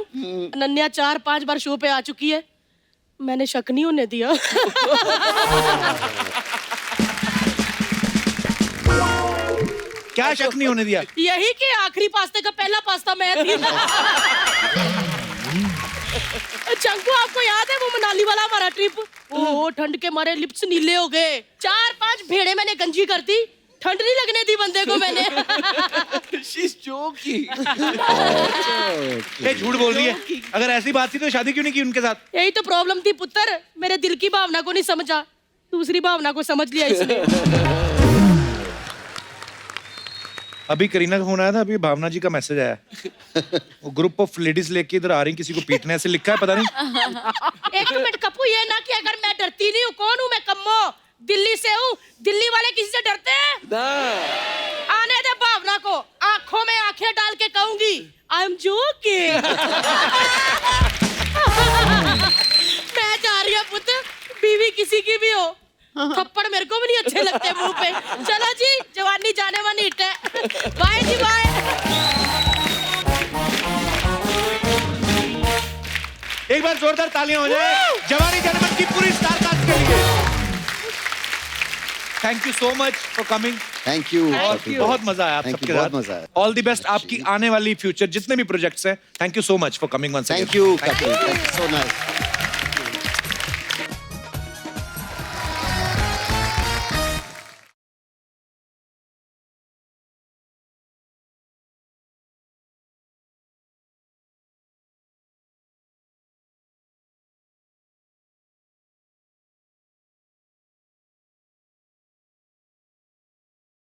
अनन्या 4-5 बार शो पे आ चुकी है, मैंने शक नहीं होने दिया। क्या शक नहीं होने दिया? यही कि आखिरी पास्ते का पहला पास्ता मैं थी। चंकू आपको याद है वो मनाली वाला हमारा ट्रिप? ओह ठंड के मारे लिप्स नीले हो गए। 4-5 भेड़े मैंने गंजी कर दी, ठंड नहीं लगने दी बंदे को मैंने। She's joking. ये झूठ बोल रही है। अगर ऐसी बात थी तो शादी क्यों नहीं की उनके साथ? यही तो प्रॉब्लम थी पुत्र, मेरे दिल की भावना को नहीं समझा, दूसरी भावना को समझ लिया इसने। अभी करीना का फोन आया था, अभी भावना जी का मैसेज आया। वो ग्रुप ऑफ लेडीज लेके इधर आ रही, किसी को पीटने ऐसे लिखा है, पता नहीं। एक मिनट कपूर, ये ना कि अगर मैं डरती नहीं हूँ, कौन हूँ मैं? कम्मो, दिल्ली से हूँ। दिल्ली वाले किसी से डरते हैं? आने दे भावना को, आंखों में आंखें डाल के कहूंगी आई एम जोकिंग। मैं जा रही हूँ पुत्र, बीवी किसी की भी हो, थप्पड़ मेरे को भी नहीं अच्छे लगते मुंह पे। चलो जी, जवानी जाने वाली हिट है। बाय जी बाय। एक बार जोरदार तालियां हो जाए जवानी जाने मन की पूरी स्टार कास्ट के लिए। Thank you so much for coming. Thank you. बहुत मजा आया आप सबके साथ। बहुत मजा आया। ऑल द बेस्ट आपकी आने वाली फ्यूचर जितने भी प्रोजेक्ट्स हैं। Thank you so much for coming once again. Thank you so nice.